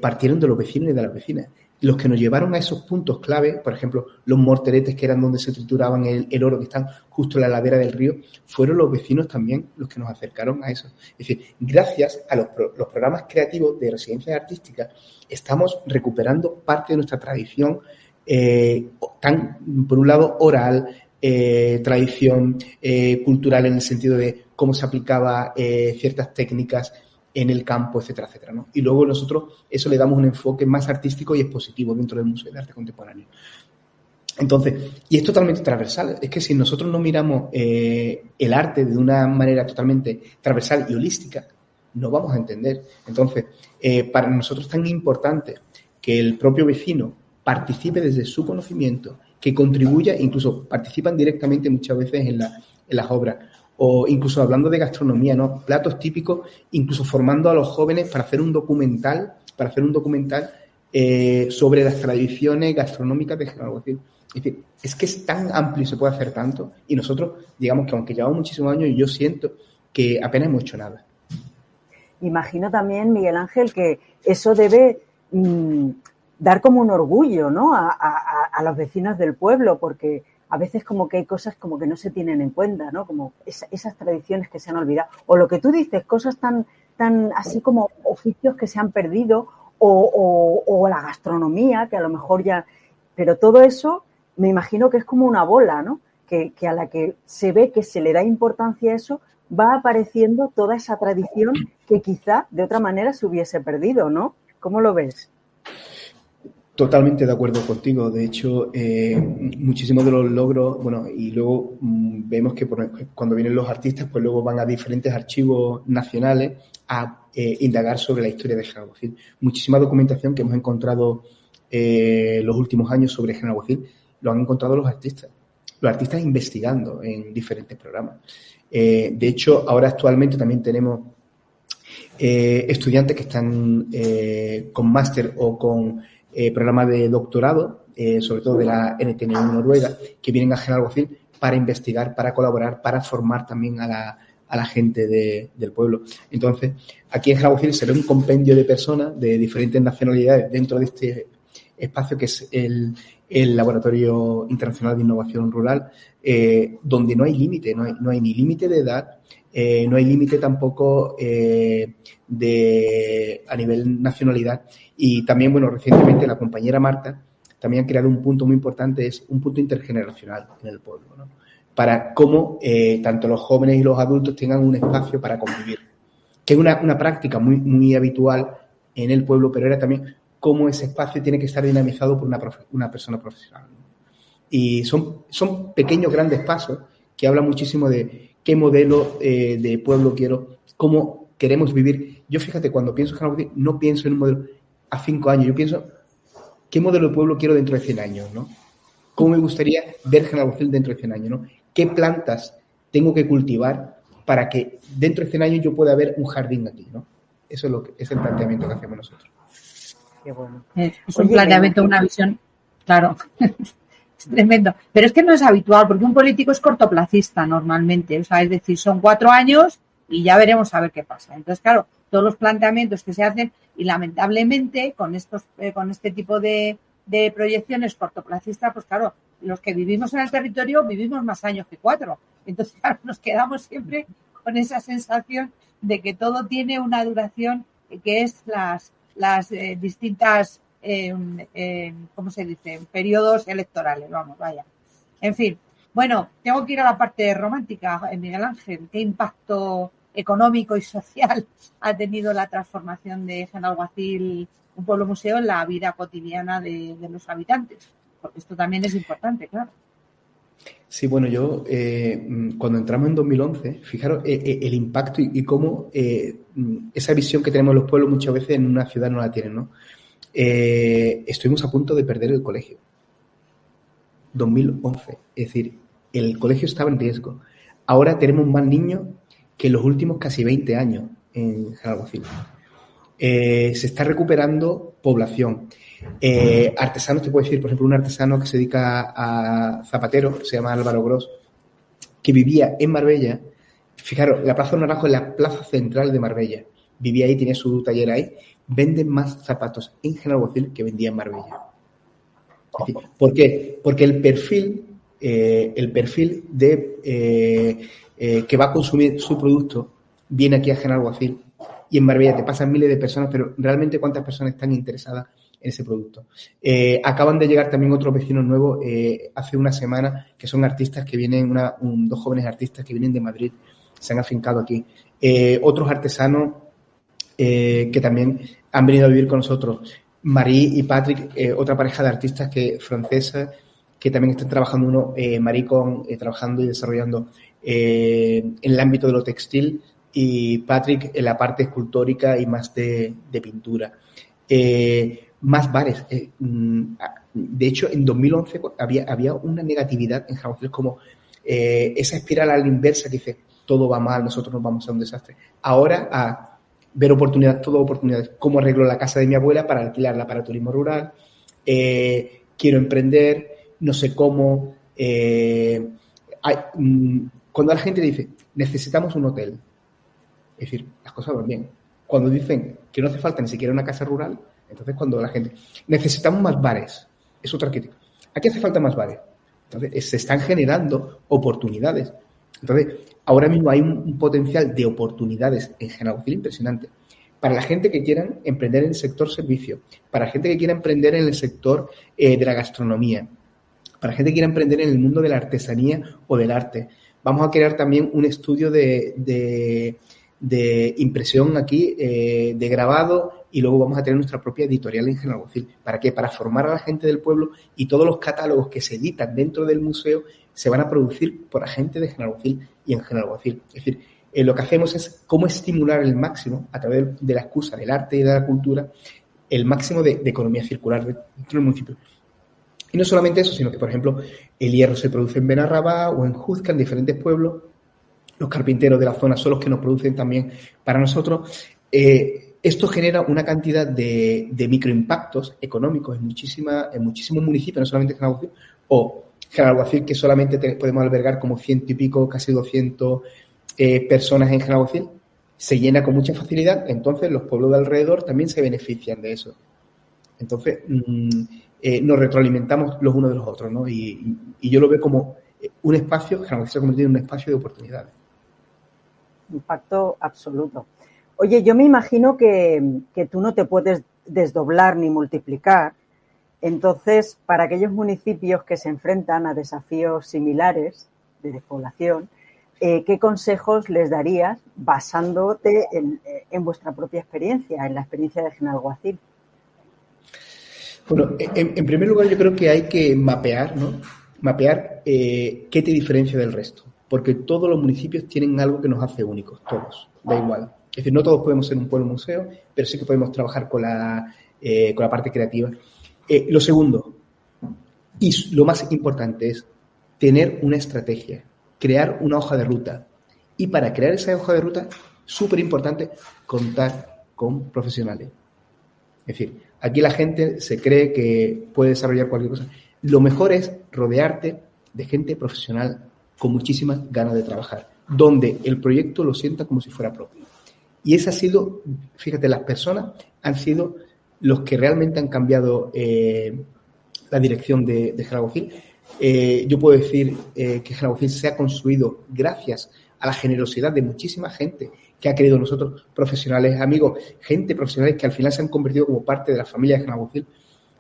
partieron de los vecinos y de las vecinas. Los que nos llevaron a esos puntos clave, por ejemplo, los morteretes, que eran donde se trituraban el oro, que están justo en la ladera del río, fueron los vecinos también los que nos acercaron a eso. Es decir, gracias a los programas creativos de residencias artísticas, estamos recuperando parte de nuestra tradición, por un lado, oral, tradición cultural, en el sentido de cómo se aplicaba ciertas técnicas en el campo, etcétera, etcétera, ¿no? Y luego nosotros eso le damos un enfoque más artístico y expositivo dentro del Museo de Arte Contemporáneo. Entonces, y es totalmente transversal. Es que si nosotros no miramos el arte de una manera totalmente transversal y holística, no vamos a entender. Entonces, para nosotros es tan importante que el propio vecino participe desde su conocimiento, que contribuya, incluso participan directamente muchas veces en las obras, o incluso hablando de gastronomía, ¿no? Platos típicos, incluso formando a los jóvenes para hacer un documental, sobre las tradiciones gastronómicas de Genalguacil. Es decir, es que es tan amplio y se puede hacer tanto, y nosotros, digamos que aunque llevamos muchísimos años, yo siento que apenas hemos hecho nada. Imagino también, Miguel Ángel, que eso debe dar como un orgullo, ¿no? A los vecinos del pueblo, porque a veces como que hay cosas como que no se tienen en cuenta, ¿no? Como esas tradiciones que se han olvidado. O lo que tú dices, cosas tan así como oficios que se han perdido, o la gastronomía, que a lo mejor ya... Pero todo eso me imagino que es como una bola, ¿no? Que a la que se ve que se le da importancia a eso, va apareciendo toda esa tradición que quizá de otra manera se hubiese perdido, ¿no? ¿Cómo lo ves? Totalmente de acuerdo contigo. De hecho, muchísimos de los logros, bueno, y luego vemos que cuando vienen los artistas, pues luego van a diferentes archivos nacionales a indagar sobre la historia de Genalguacil. Muchísima documentación que hemos encontrado los últimos años sobre Genalguacil lo han encontrado los artistas investigando en diferentes programas. De hecho, ahora actualmente también tenemos estudiantes que están con máster o con programa de doctorado, sobre todo de la NTNU Noruega, que vienen a General Alguacil para investigar, para colaborar, para formar también a la gente del pueblo. Entonces, aquí en General Alguacil se ve un compendio de personas de diferentes nacionalidades dentro de este espacio que es el Laboratorio Internacional de Innovación Rural, donde no hay límite, no hay ni límite de edad, no hay límite tampoco a nivel nacionalidad. Y también, bueno, recientemente la compañera Marta también ha creado un punto muy importante, es un punto intergeneracional en el pueblo, ¿no? Para cómo tanto los jóvenes y los adultos tengan un espacio para convivir, que es una práctica muy, muy habitual en el pueblo, pero era también cómo ese espacio tiene que estar dinamizado por una persona profesional, ¿no? Y son pequeños, grandes pasos que hablan muchísimo de qué modelo de pueblo quiero, cómo queremos vivir. Yo, fíjate, cuando pienso en General Alguacil, no pienso en un modelo a 5 años, yo pienso qué modelo de pueblo quiero dentro de 100 años, ¿no? ¿Cómo me gustaría ver General Alguacil dentro de 100 años, ¿no? ¿Qué plantas tengo que cultivar para que dentro de 100 años yo pueda ver un jardín aquí, ¿no? Eso es el planteamiento que hacemos nosotros. Qué bueno. Es un planteamiento, una visión, claro, es tremendo. Pero es que no es habitual, porque un político es cortoplacista normalmente, o sea, es decir, son 4 años y ya veremos a ver qué pasa. Entonces, claro, todos los planteamientos que se hacen, y lamentablemente con este tipo de proyecciones cortoplacistas, pues claro, los que vivimos en el territorio vivimos más años que 4. Entonces, claro, nos quedamos siempre con esa sensación de que todo tiene una duración que es las distintas, ¿cómo se dice?, periodos electorales, vamos, vaya. En fin, bueno, tengo que ir a la parte romántica, Miguel Ángel. ¿Qué impacto económico y social ha tenido la transformación de General Alguacil, un pueblo museo, en la vida cotidiana de los habitantes? Porque esto también es importante, claro. Sí, bueno, yo cuando entramos en 2011, fijaros el impacto y cómo esa visión que tenemos los pueblos muchas veces en una ciudad no la tienen, ¿no? Estuvimos a punto de perder el colegio. 2011, es decir, el colegio estaba en riesgo. Ahora tenemos más niños que en los últimos casi 20 años en General Alguacil. Se está recuperando población. Artesanos, te puedo decir, por ejemplo, un artesano que se dedica a zapatero, se llama Álvaro Gros, que vivía en Marbella. Fijaros, la Plaza Naranjo es la plaza central de Marbella. Vivía ahí, tenía su taller ahí. Venden más zapatos en General Alguacil que vendía en Marbella. Es decir, ¿por qué? Porque el perfil de que va a consumir su producto viene aquí a General Alguacil, y en Marbella te pasan miles de personas, pero realmente ¿cuántas personas están interesadas en ese producto? Acaban de llegar también otros vecinos nuevos hace una semana, que son artistas que vienen, dos jóvenes artistas que vienen de Madrid, se han afincado aquí. Otros artesanos que también han venido a vivir con nosotros. Marie y Patrick, otra pareja de artistas francesa, que también están trabajando, Marie trabajando y desarrollando en el ámbito de lo textil, y Patrick en la parte escultórica y más de pintura. Más bares. De hecho, en 2011 había una negatividad en General Alguacil, como esa espiral a la inversa que dice, todo va mal, nosotros nos vamos a un desastre. Ahora a ver oportunidades, todo oportunidades. ¿Cómo arreglo la casa de mi abuela para alquilarla para turismo rural? Quiero emprender, no sé cómo. Cuando la gente dice, necesitamos un hotel, es decir, las cosas van bien. Cuando dicen que no hace falta ni siquiera una casa rural, entonces cuando la gente, necesitamos más bares, es otra crítica. Aquí hace falta más bares. Entonces se están generando oportunidades. Entonces, ahora mismo hay un potencial de oportunidades en General Alguacil impresionante. Para la gente que quiera emprender en el sector servicio, para la gente que quiera emprender en el sector de la gastronomía, para la gente que quiera emprender en el mundo de la artesanía o del arte. Vamos a crear también un estudio de impresión aquí, de grabado, y luego vamos a tener nuestra propia editorial en General Alguacil. ¿Para qué? Para formar a la gente del pueblo, y todos los catálogos que se editan dentro del museo se van a producir por agentes de General Alguacil y en General Alguacil. Es decir, lo que hacemos es cómo estimular el máximo, a través de la excusa del arte y de la cultura, el máximo de economía circular dentro del municipio. Y no solamente eso, sino que, por ejemplo, el hierro se produce en Benarrabá o en Juzca, en diferentes pueblos. Los carpinteros de la zona son los que nos producen también para nosotros. Esto genera una cantidad de microimpactos económicos en muchísimos municipios, no solamente en Genalguacil, o Genalguacil, que solamente podemos albergar como 100 y pico, casi 200 personas en Genalguacil, se llena con mucha facilidad, entonces los pueblos de alrededor también se benefician de eso. Entonces, nos retroalimentamos los unos de los otros, ¿no? Y yo lo veo como un espacio, Genalguacil se ha convertido en un espacio de oportunidades. Impacto absoluto. Oye, yo me imagino que tú no te puedes desdoblar ni multiplicar. Entonces, para aquellos municipios que se enfrentan a desafíos similares de despoblación, ¿qué consejos les darías basándote en vuestra propia experiencia, en la experiencia de Genalguacil? Bueno, en primer lugar yo creo que hay que mapear, ¿no? Mapear qué te diferencia del resto. Porque todos los municipios tienen algo que nos hace únicos, todos, da igual. Es decir, no todos podemos ser un pueblo museo, pero sí que podemos trabajar con la parte creativa. Lo segundo, y lo más importante, es tener una estrategia, crear una hoja de ruta. Y para crear esa hoja de ruta, súper importante, contar con profesionales. Es decir, aquí la gente se cree que puede desarrollar cualquier cosa. Lo mejor es rodearte de gente profesional con muchísimas ganas de trabajar, donde el proyecto lo sienta como si fuera propio. Y ese ha sido, fíjate, las personas han sido los que realmente han cambiado la dirección de Genalguacil. Yo puedo decir que Genalguacil se ha construido gracias a la generosidad de muchísima gente que ha querido nosotros, profesionales, amigos, gente profesionales que al final se han convertido como parte de la familia de Genalguacil.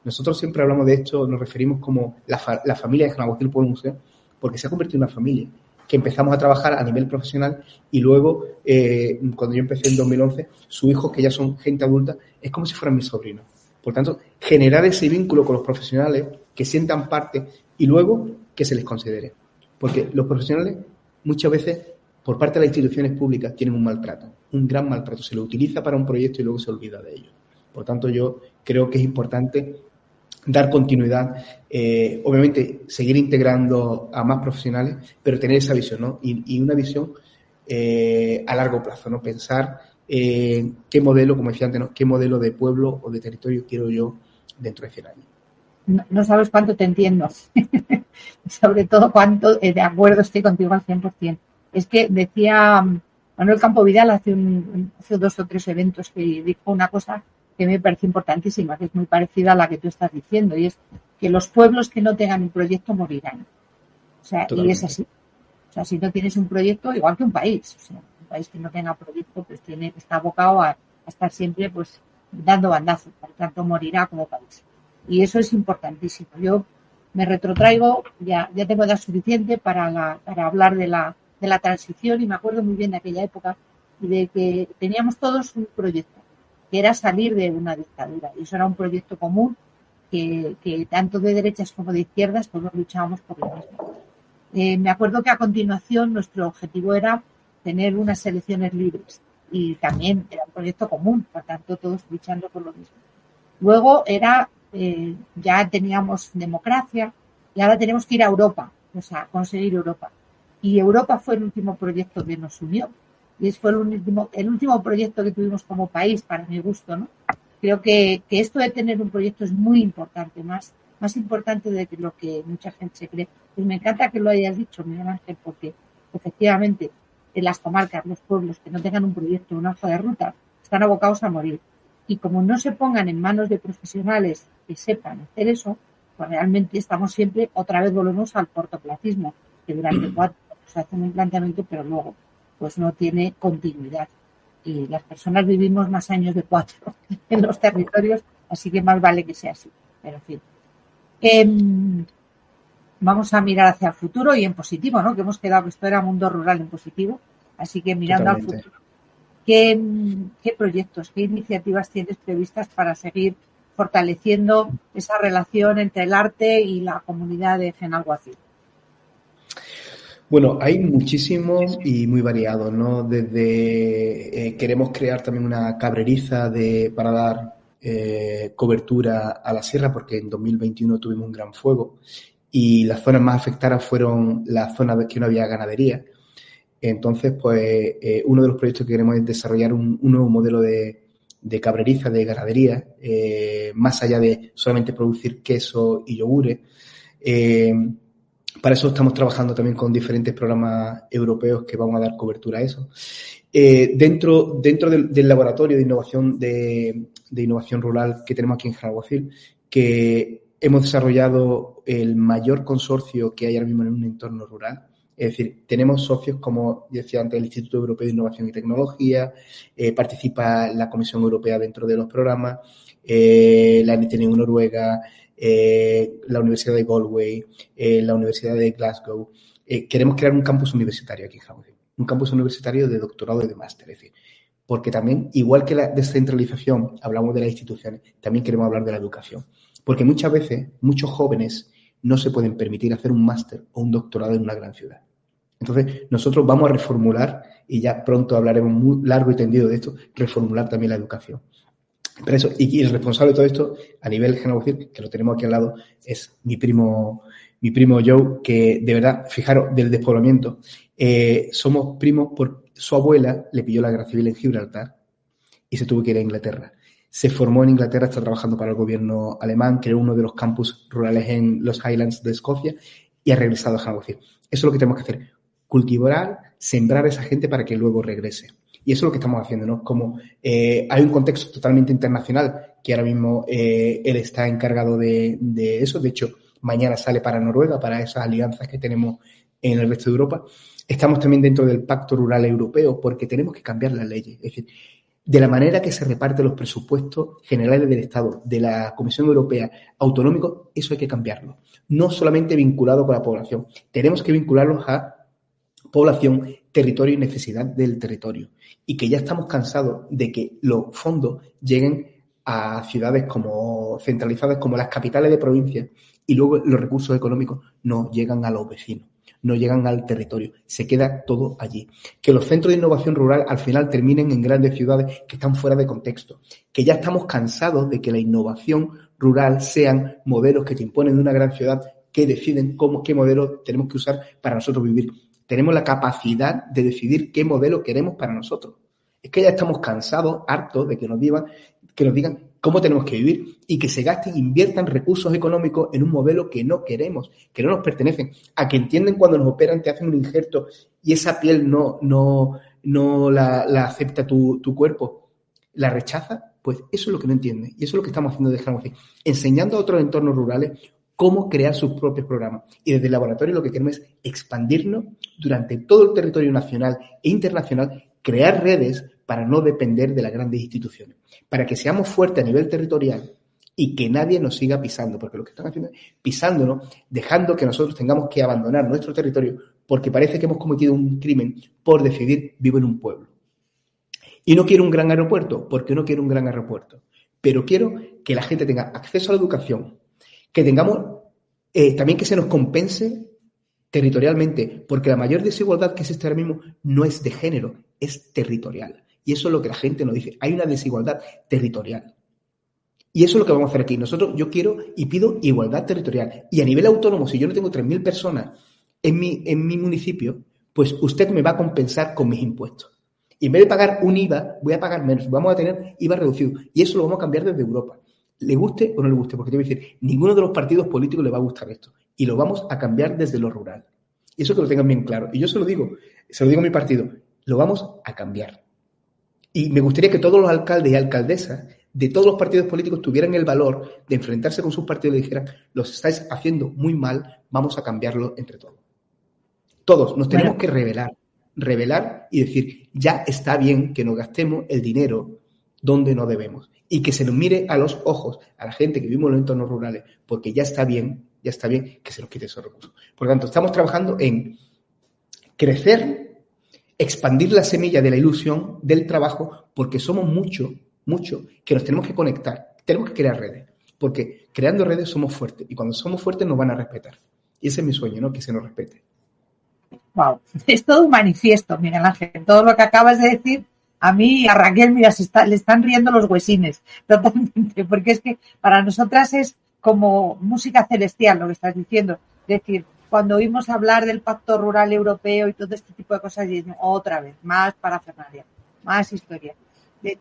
Nosotros siempre hablamos de esto, nos referimos como la familia de Genalguacil Pueblo Museo, porque se ha convertido en una familia, que empezamos a trabajar a nivel profesional y luego, cuando yo empecé en 2011, sus hijos, que ya son gente adulta, es como si fueran mis sobrinos. Por tanto, generar ese vínculo con los profesionales, que sientan parte y luego que se les considere. Porque los profesionales muchas veces, por parte de las instituciones públicas, tienen un maltrato, un gran maltrato. Se lo utiliza para un proyecto y luego se olvida de ello. Por tanto, yo creo que es importante dar continuidad, obviamente seguir integrando a más profesionales, pero tener esa visión, ¿no? Y una visión a largo plazo, ¿no? Pensar qué modelo, como decía antes, ¿no? Qué modelo de pueblo o de territorio quiero yo dentro de 100 años. No sabes cuánto te entiendo. Sobre todo cuánto de acuerdo estoy contigo al 100%. Es que decía Manuel Campo Vidal hace 2 o 3 eventos que dijo una cosa que me parece importantísima, que es muy parecida a la que tú estás diciendo, y es que los pueblos que no tengan un proyecto morirán. O sea, totalmente. Y es así. O sea, si no tienes un proyecto, igual que un país, o sea, un país que no tenga proyecto, pues está abocado a estar siempre pues dando bandazos, por tanto morirá como país. Y eso es importantísimo. Yo me retrotraigo, ya tengo edad suficiente para hablar de la transición, y me acuerdo muy bien de aquella época y de que teníamos todos un proyecto, que era salir de una dictadura. Y eso era un proyecto común que tanto de derechas como de izquierdas todos luchábamos por lo mismo. Me acuerdo que a continuación nuestro objetivo era tener unas elecciones libres, y también era un proyecto común, por tanto todos luchando por lo mismo. Luego ya teníamos democracia y ahora tenemos que ir a Europa, o sea, conseguir Europa. Y Europa fue el último proyecto que nos unió. Y fue el último proyecto que tuvimos como país, para mi gusto, ¿no? Creo que esto de tener un proyecto es muy importante, más importante de lo que mucha gente se cree. Pues me encanta que lo hayas dicho, Miguel Ángel, porque efectivamente en las comarcas, los pueblos que no tengan un proyecto, una hoja de ruta, están abocados a morir. Y como no se pongan en manos de profesionales que sepan hacer eso, pues realmente estamos siempre, otra vez volvemos al cortoplacismo, que durante 4 años se hace un planteamiento, pero luego pues no tiene continuidad. Y las personas vivimos más años de 4 en los territorios, así que más vale que sea así. Pero en fin. Vamos a mirar hacia el futuro y en positivo, ¿no? Que hemos quedado que esto era mundo rural en positivo. Así que mirando totalmente al futuro, ¿qué proyectos, qué iniciativas tienes previstas para seguir fortaleciendo esa relación entre el arte y la comunidad de Genalguacil? Bueno, hay muchísimo y muy variado, ¿no? Desde queremos crear también una cabreriza para dar cobertura a la sierra, porque en 2021 tuvimos un gran fuego y las zonas más afectadas fueron las zonas que no había ganadería. Entonces, pues uno de los proyectos que queremos es desarrollar un nuevo modelo de cabreriza, de ganadería, más allá de solamente producir queso y yogures. Para eso estamos trabajando también con diferentes programas europeos que vamos a dar cobertura a eso. Dentro del laboratorio de innovación rural que tenemos aquí en Genalguacil, que hemos desarrollado el mayor consorcio que hay ahora mismo en un entorno rural. Es decir, tenemos socios, como decía antes, el Instituto Europeo de Innovación y Tecnología, participa la Comisión Europea dentro de los programas, la NTNU Noruega, la Universidad de Galway, la Universidad de Glasgow. Queremos crear un campus universitario aquí en Genalguacil, un campus universitario de doctorado y de máster. Es decir, porque también, igual que la descentralización, hablamos de las instituciones, también queremos hablar de la educación. Porque muchas veces, muchos jóvenes no se pueden permitir hacer un máster o un doctorado en una gran ciudad. Entonces, nosotros vamos a reformular, y ya pronto hablaremos muy largo y tendido de esto, reformular también la educación. Pero eso, y el responsable de todo esto, a nivel Genalguacil, que lo tenemos aquí al lado, es mi primo Joe, que de verdad, fijaros, del despoblamiento, somos primos por su abuela le pilló la guerra civil en Gibraltar y se tuvo que ir a Inglaterra. Se formó en Inglaterra, está trabajando para el gobierno alemán, creó uno de los campus rurales en los Highlands de Escocia y ha regresado a Genalguacil. Eso es lo que tenemos que hacer, cultivar, sembrar a esa gente para que luego regrese. Y eso es lo que estamos haciendo, ¿no? Como hay un contexto totalmente internacional que ahora mismo él está encargado de eso. De hecho, mañana sale para Noruega, para esas alianzas que tenemos en el resto de Europa. Estamos también dentro del Pacto Rural Europeo porque tenemos que cambiar las leyes. Es decir, de la manera que se reparten los presupuestos generales del Estado, de la Comisión Europea, autonómicos, eso hay que cambiarlo. No solamente vinculado con la población. Tenemos que vincularlos a población, territorio y necesidad del territorio. Y que ya estamos cansados de que los fondos lleguen a ciudades como centralizadas como las capitales de provincias y luego los recursos económicos no llegan a los vecinos, no llegan al territorio, se queda todo allí. Que los centros de innovación rural al final terminen en grandes ciudades que están fuera de contexto. Que ya estamos cansados de que la innovación rural sean modelos que te imponen de una gran ciudad que deciden qué modelo tenemos que usar para nosotros vivir. Tenemos la capacidad de decidir qué modelo queremos para nosotros. Es que ya estamos cansados, hartos de que nos digan cómo tenemos que vivir y que se gasten, inviertan recursos económicos en un modelo que no queremos, que no nos pertenecen. A que entienden cuando nos operan, te hacen un injerto y esa piel no la acepta tu cuerpo, la rechaza, pues eso es lo que no entienden. Y eso es lo que estamos haciendo de Genalguacil, enseñando a otros entornos rurales cómo crear sus propios programas. Y desde el laboratorio lo que queremos es expandirnos durante todo el territorio nacional e internacional, crear redes para no depender de las grandes instituciones, para que seamos fuertes a nivel territorial y que nadie nos siga pisando, porque lo que están haciendo es pisándonos, dejando que nosotros tengamos que abandonar nuestro territorio porque parece que hemos cometido un crimen por decidir vivo en un pueblo. Y no quiero un gran aeropuerto, porque no quiero un gran aeropuerto, pero quiero que la gente tenga acceso a la educación, que tengamos también que se nos compense territorialmente, porque la mayor desigualdad que existe ahora mismo no es de género, es territorial. Y eso es lo que la gente nos dice. Hay una desigualdad territorial. Y eso es lo que vamos a hacer aquí. Yo quiero y pido igualdad territorial. Y a nivel autónomo, si yo no tengo 3.000 personas en mi municipio, pues usted me va a compensar con mis impuestos. Y en vez de pagar un IVA, voy a pagar menos. Vamos a tener IVA reducido. Y eso lo vamos a cambiar desde Europa. Le guste o no le guste, porque te voy a decir, ninguno de los partidos políticos le va a gustar esto. Y lo vamos a cambiar desde lo rural. Y eso que lo tengan bien claro. Y yo se lo digo a mi partido, lo vamos a cambiar. Y me gustaría que todos los alcaldes y alcaldesas de todos los partidos políticos tuvieran el valor de enfrentarse con sus partidos y dijeran, los estáis haciendo muy mal, vamos a cambiarlo entre todos. Todos nos tenemos que revelar y decir, ya está bien que nos gastemos el dinero donde no debemos. Y que se nos mire a los ojos a la gente que vivimos en los entornos rurales, porque ya está bien que se nos quite esos recursos. Por lo tanto, estamos trabajando en crecer, expandir la semilla de la ilusión del trabajo, porque somos mucho que nos tenemos que conectar, tenemos que crear redes, porque creando redes somos fuertes, y cuando somos fuertes nos van a respetar. Y ese es mi sueño, ¿no? Que se nos respete. Wow, es todo un manifiesto, Miguel Ángel. Todo lo que acabas de decir, a mí, a Raquel, mira, le están riendo los huesines, totalmente, porque es que para nosotras es como música celestial lo que estás diciendo. Es decir, cuando oímos hablar del Pacto Rural Europeo y todo este tipo de cosas, y otra vez, más parafernalia, más historia.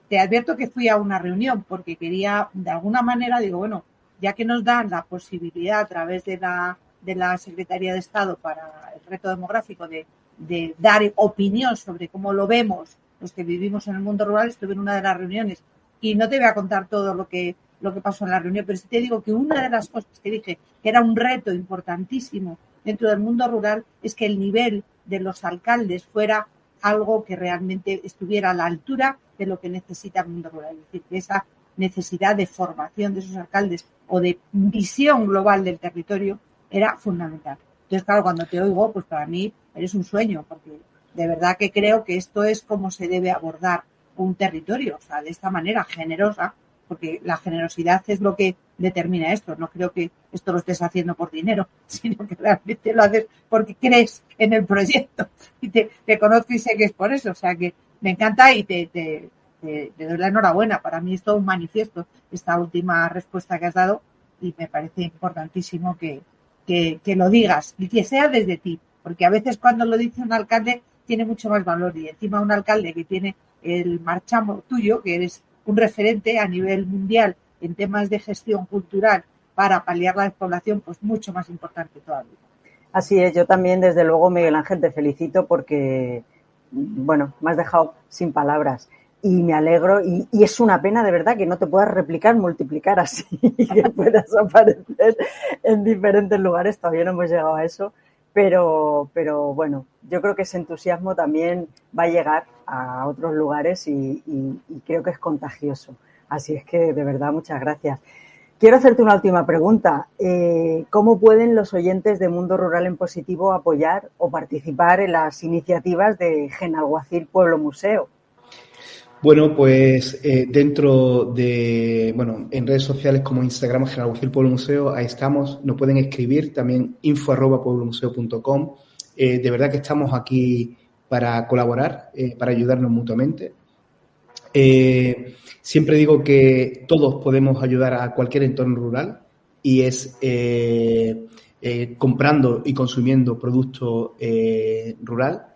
Te advierto que fui a una reunión porque quería, de alguna manera, digo, bueno, ya que nos dan la posibilidad a través de la Secretaría de Estado para el reto demográfico de dar opinión sobre cómo lo vemos los que vivimos en el mundo rural, estuve en una de las reuniones y no te voy a contar todo lo que pasó en la reunión, pero sí te digo que una de las cosas que dije que era un reto importantísimo dentro del mundo rural es que el nivel de los alcaldes fuera algo que realmente estuviera a la altura de lo que necesita el mundo rural. Es decir, que esa necesidad de formación de esos alcaldes o de visión global del territorio era fundamental. Entonces, claro, cuando te oigo, pues para mí eres un sueño, porque de verdad que creo que esto es como se debe abordar un territorio, o sea, de esta manera generosa, porque la generosidad es lo que determina esto. No creo que esto lo estés haciendo por dinero, sino que realmente lo haces porque crees en el proyecto. Y te conozco y sé que es por eso. O sea, que me encanta y te doy la enhorabuena. Para mí es todo un manifiesto esta última respuesta que has dado y me parece importantísimo que lo digas y que sea desde ti. Porque a veces cuando lo dice un alcalde tiene mucho más valor y encima un alcalde que tiene el marchamo tuyo, que eres un referente a nivel mundial en temas de gestión cultural para paliar la despoblación, pues mucho más importante todavía. Así es, yo también, desde luego, Miguel Ángel, te felicito porque, bueno, me has dejado sin palabras y me alegro y es una pena de verdad que no te puedas replicar, multiplicar así y que puedas aparecer en diferentes lugares, todavía no hemos llegado a eso, pero bueno, yo creo que ese entusiasmo también va a llegar a otros lugares y creo que es contagioso. Así es que, de verdad, muchas gracias. Quiero hacerte una última pregunta. ¿Cómo pueden los oyentes de Mundo Rural en Positivo apoyar o participar en las iniciativas de Genalguacil Pueblo Museo? Bueno, pues dentro de, en redes sociales como Instagram, Genalguacil Pueblo Museo, ahí estamos. Nos pueden escribir también info@pueblomuseo.com. De verdad que estamos aquí para colaborar, para ayudarnos mutuamente. Siempre digo que todos podemos ayudar a cualquier entorno rural y es comprando y consumiendo producto rural.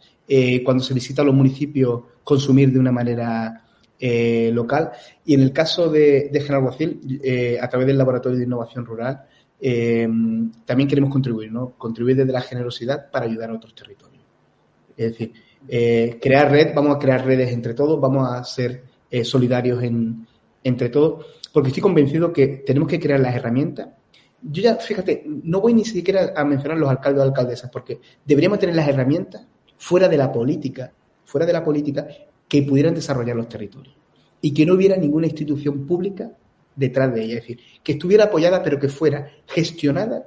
Cuando se visita a los municipios, consumir de una manera local. Y en el caso de Genalguacil, a través del Laboratorio de Innovación Rural, también queremos contribuir, ¿no? Contribuir desde la generosidad para ayudar a otros territorios. Es decir, crear red, vamos a crear redes entre todos, vamos a ser solidarios entre todos, porque estoy convencido que tenemos que crear las herramientas. Yo ya, fíjate, no voy ni siquiera a mencionar los alcaldes o alcaldesas, porque deberíamos tener las herramientas fuera de la política, que pudieran desarrollar los territorios y que no hubiera ninguna institución pública detrás de ella, es decir, que estuviera apoyada pero que fuera gestionada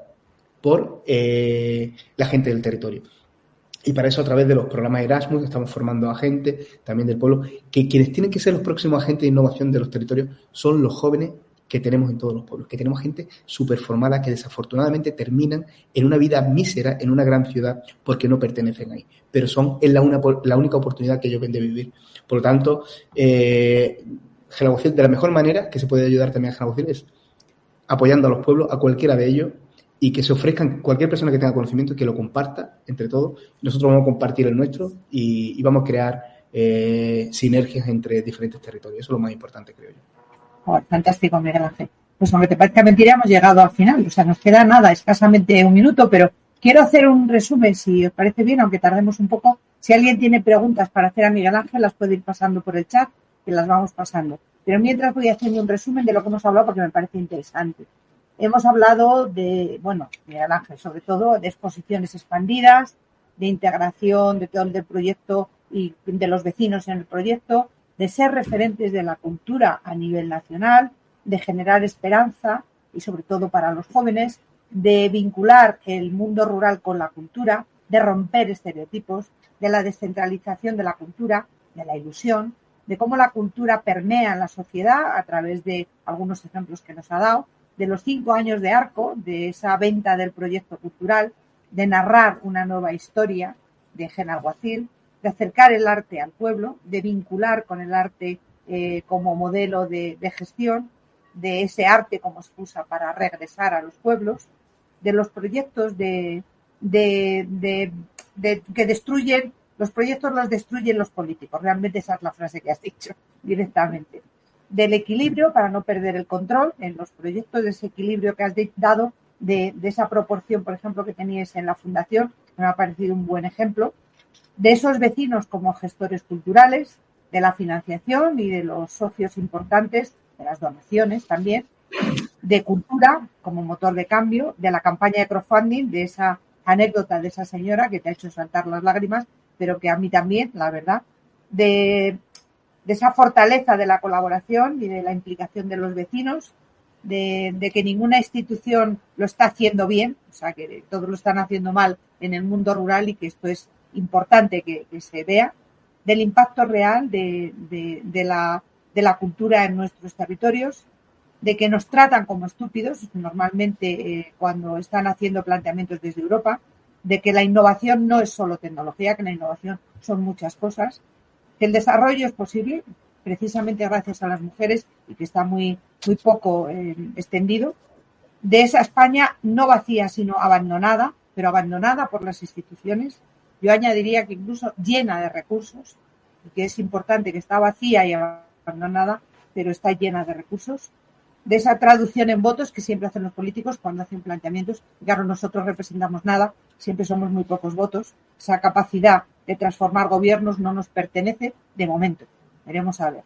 por la gente del territorio. Y para eso, a través de los programas Erasmus, estamos formando a gente también del pueblo, que quienes tienen que ser los próximos agentes de innovación de los territorios son los jóvenes que tenemos en todos los pueblos, que tenemos gente súper formada que desafortunadamente terminan en una vida mísera en una gran ciudad porque no pertenecen ahí, pero es la única oportunidad que ellos ven de vivir. Por lo tanto, Genalguacil, de la mejor manera que se puede ayudar también a Genalguacil es apoyando a los pueblos, a cualquiera de ellos, y que se ofrezcan cualquier persona que tenga conocimiento, que lo comparta entre todos. Nosotros vamos a compartir el nuestro y vamos a crear sinergias entre diferentes territorios. Eso es lo más importante, creo yo. Oh, fantástico, Miguel Ángel. Pues aunque te parezca mentira, hemos llegado al final. O sea, nos queda nada, escasamente un minuto, pero quiero hacer un resumen, si os parece bien, aunque tardemos un poco. Si alguien tiene preguntas para hacer a Miguel Ángel, las puede ir pasando por el chat, que las vamos pasando. Pero mientras voy haciendo un resumen de lo que hemos hablado porque me parece interesante. Hemos hablado de, Miguel Ángel, sobre todo de exposiciones expandidas, de integración de todo el del proyecto y de los vecinos en el proyecto, de ser referentes de la cultura a nivel nacional, de generar esperanza y sobre todo para los jóvenes, de vincular el mundo rural con la cultura, de romper estereotipos, de la descentralización de la cultura, de la ilusión, de cómo la cultura permea en la sociedad a través de algunos ejemplos que nos ha dado, de los 5 años de Arco, de esa venta del proyecto cultural, de narrar una nueva historia de Genalguacil, de acercar el arte al pueblo, de vincular con el arte como modelo de gestión, de ese arte como excusa para regresar a los pueblos, de los proyectos de que destruyen, los proyectos los destruyen los políticos. Realmente esa es la frase que has dicho directamente. Del equilibrio para no perder el control en los proyectos, de ese equilibrio que has dado, de esa proporción, por ejemplo, que teníais en la fundación, me ha parecido un buen ejemplo, de esos vecinos como gestores culturales, de la financiación y de los socios importantes, de las donaciones también, de cultura como motor de cambio, de la campaña de crowdfunding, de esa anécdota de esa señora que te ha hecho saltar las lágrimas, pero que a mí también, la verdad, de esa fortaleza de la colaboración y de la implicación de los vecinos, de que ninguna institución lo está haciendo bien, o sea, que todos lo están haciendo mal en el mundo rural y que esto es importante que se vea, del impacto real de la cultura en nuestros territorios, de que nos tratan como estúpidos normalmente cuando están haciendo planteamientos desde Europa, de que la innovación no es solo tecnología, que la innovación son muchas cosas, que el desarrollo es posible precisamente gracias a las mujeres y que está muy poco extendido, de esa España no vacía sino abandonada, pero abandonada por las instituciones. Yo añadiría que incluso llena de recursos, y que es importante que está vacía y abandonada, pero está llena de recursos, de esa traducción en votos que siempre hacen los políticos cuando hacen planteamientos. Claro, nosotros representamos nada, siempre somos muy pocos votos. Esa capacidad de transformar gobiernos no nos pertenece de momento. Veremos a ver.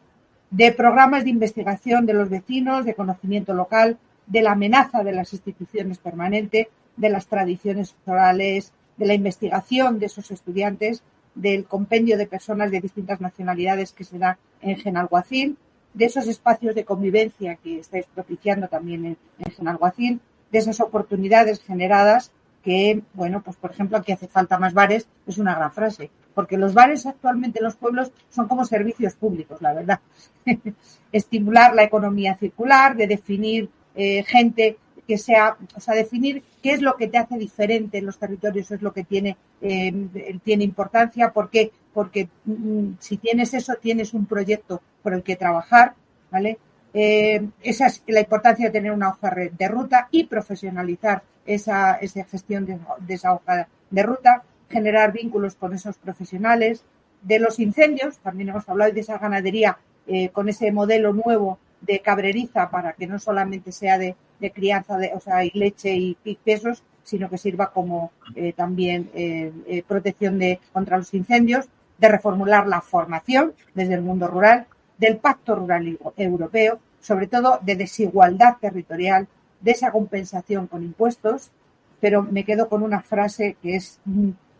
De programas de investigación de los vecinos, de conocimiento local, de la amenaza de las instituciones permanente, de las tradiciones orales, de la investigación de esos estudiantes, del compendio de personas de distintas nacionalidades que se da en Genalguacil, de esos espacios de convivencia que estáis propiciando también en Genalguacil, de esas oportunidades generadas que, bueno, pues por ejemplo, aquí hace falta más bares, es una gran frase, porque los bares actualmente en los pueblos son como servicios públicos, la verdad. Estimular la economía circular, de definir gente que sea, o sea, definir qué es lo que te hace diferente en los territorios, es lo que tiene importancia, porque si tienes eso, tienes un proyecto por el que trabajar, ¿vale? Esa es la importancia de tener una hoja de ruta y profesionalizar esa gestión de esa hoja de ruta, generar vínculos con esos profesionales. De los incendios, también hemos hablado de esa ganadería con ese modelo nuevo de cabreriza para que no solamente sea de crianza, o sea, y leche y quesos, sino que sirva como también protección contra los incendios, de reformular la formación desde el mundo rural, del Pacto Rural Europeo, sobre todo de desigualdad territorial, de esa compensación con impuestos, pero me quedo con una frase que es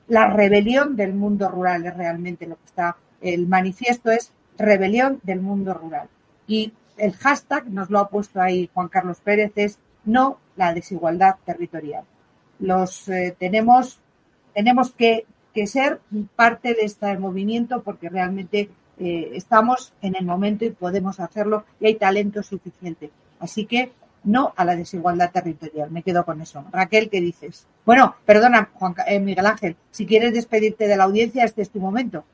la rebelión del mundo rural, es realmente lo que está, el manifiesto es rebelión del mundo rural. Y el hashtag nos lo ha puesto ahí Juan Carlos Pérez, es no la desigualdad territorial. Tenemos que ser parte de este movimiento porque realmente estamos en el momento y podemos hacerlo y hay talento suficiente. Así que no a la desigualdad territorial. Me quedo con eso. Raquel, ¿qué dices? Bueno, perdona, Miguel Ángel, si quieres despedirte de la audiencia, este es tu momento.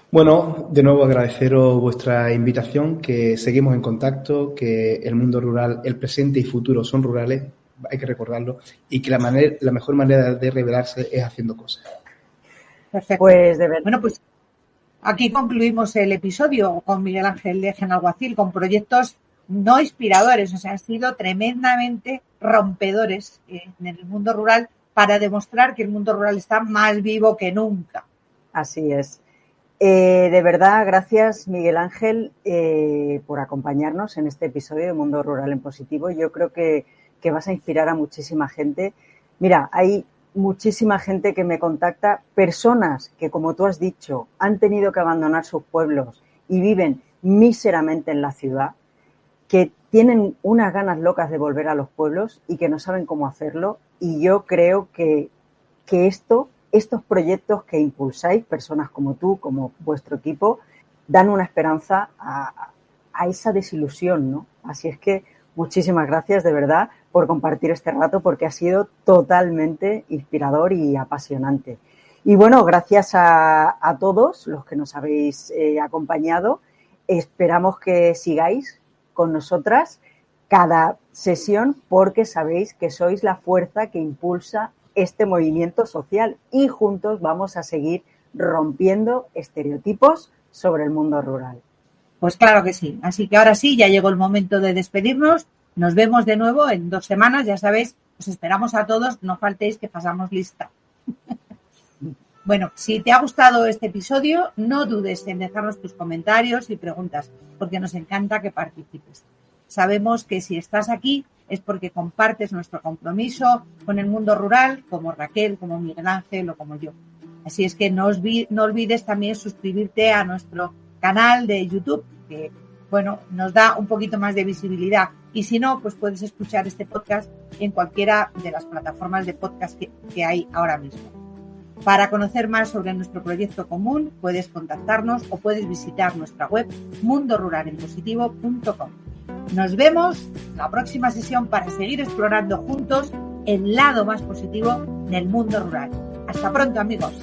Bueno, de nuevo agradeceros vuestra invitación, que seguimos en contacto, que el mundo rural, el presente y futuro son rurales, hay que recordarlo, y que la mejor manera de revelarse es haciendo cosas. Perfecto. Pues de verdad. Bueno, pues aquí concluimos el episodio con Miguel Ángel de Genalguacil, con proyectos no inspiradores, o sea, han sido tremendamente rompedores en el mundo rural para demostrar que el mundo rural está más vivo que nunca. Así es. De verdad, gracias Miguel Ángel por acompañarnos en este episodio de Mundo Rural en Positivo. Yo creo que vas a inspirar a muchísima gente. Mira, hay muchísima gente que me contacta, personas que, como tú has dicho, han tenido que abandonar sus pueblos y viven míseramente en la ciudad, que tienen unas ganas locas de volver a los pueblos y que no saben cómo hacerlo. Y yo creo que estos proyectos que impulsáis, personas como tú, como vuestro equipo, dan una esperanza a esa desilusión, ¿no? Así es que muchísimas gracias de verdad por compartir este rato, porque ha sido totalmente inspirador y apasionante. Y bueno, gracias a todos los que nos habéis acompañado. Esperamos que sigáis con nosotras cada sesión, porque sabéis que sois la fuerza que impulsa este movimiento social y juntos vamos a seguir rompiendo estereotipos sobre el mundo rural. Pues claro que sí. Así que ahora sí, ya llegó el momento de despedirnos. Nos vemos de nuevo en 2 semanas. Ya sabéis, os esperamos a todos. No faltéis que pasamos lista. Bueno, si te ha gustado este episodio, no dudes en dejarnos tus comentarios y preguntas, porque nos encanta que participes. Sabemos que si estás aquí es porque compartes nuestro compromiso con el mundo rural, como Raquel, como Miguel Ángel o como yo. Así es que no olvides también suscribirte a nuestro canal de YouTube, que bueno, nos da un poquito más de visibilidad. Y si no, pues puedes escuchar este podcast en cualquiera de las plataformas de podcast que hay ahora mismo. Para conocer más sobre nuestro proyecto común, puedes contactarnos o puedes visitar nuestra web mundoruralenpositivo.com. Nos vemos en la próxima sesión para seguir explorando juntos el lado más positivo del mundo rural. Hasta pronto, amigos.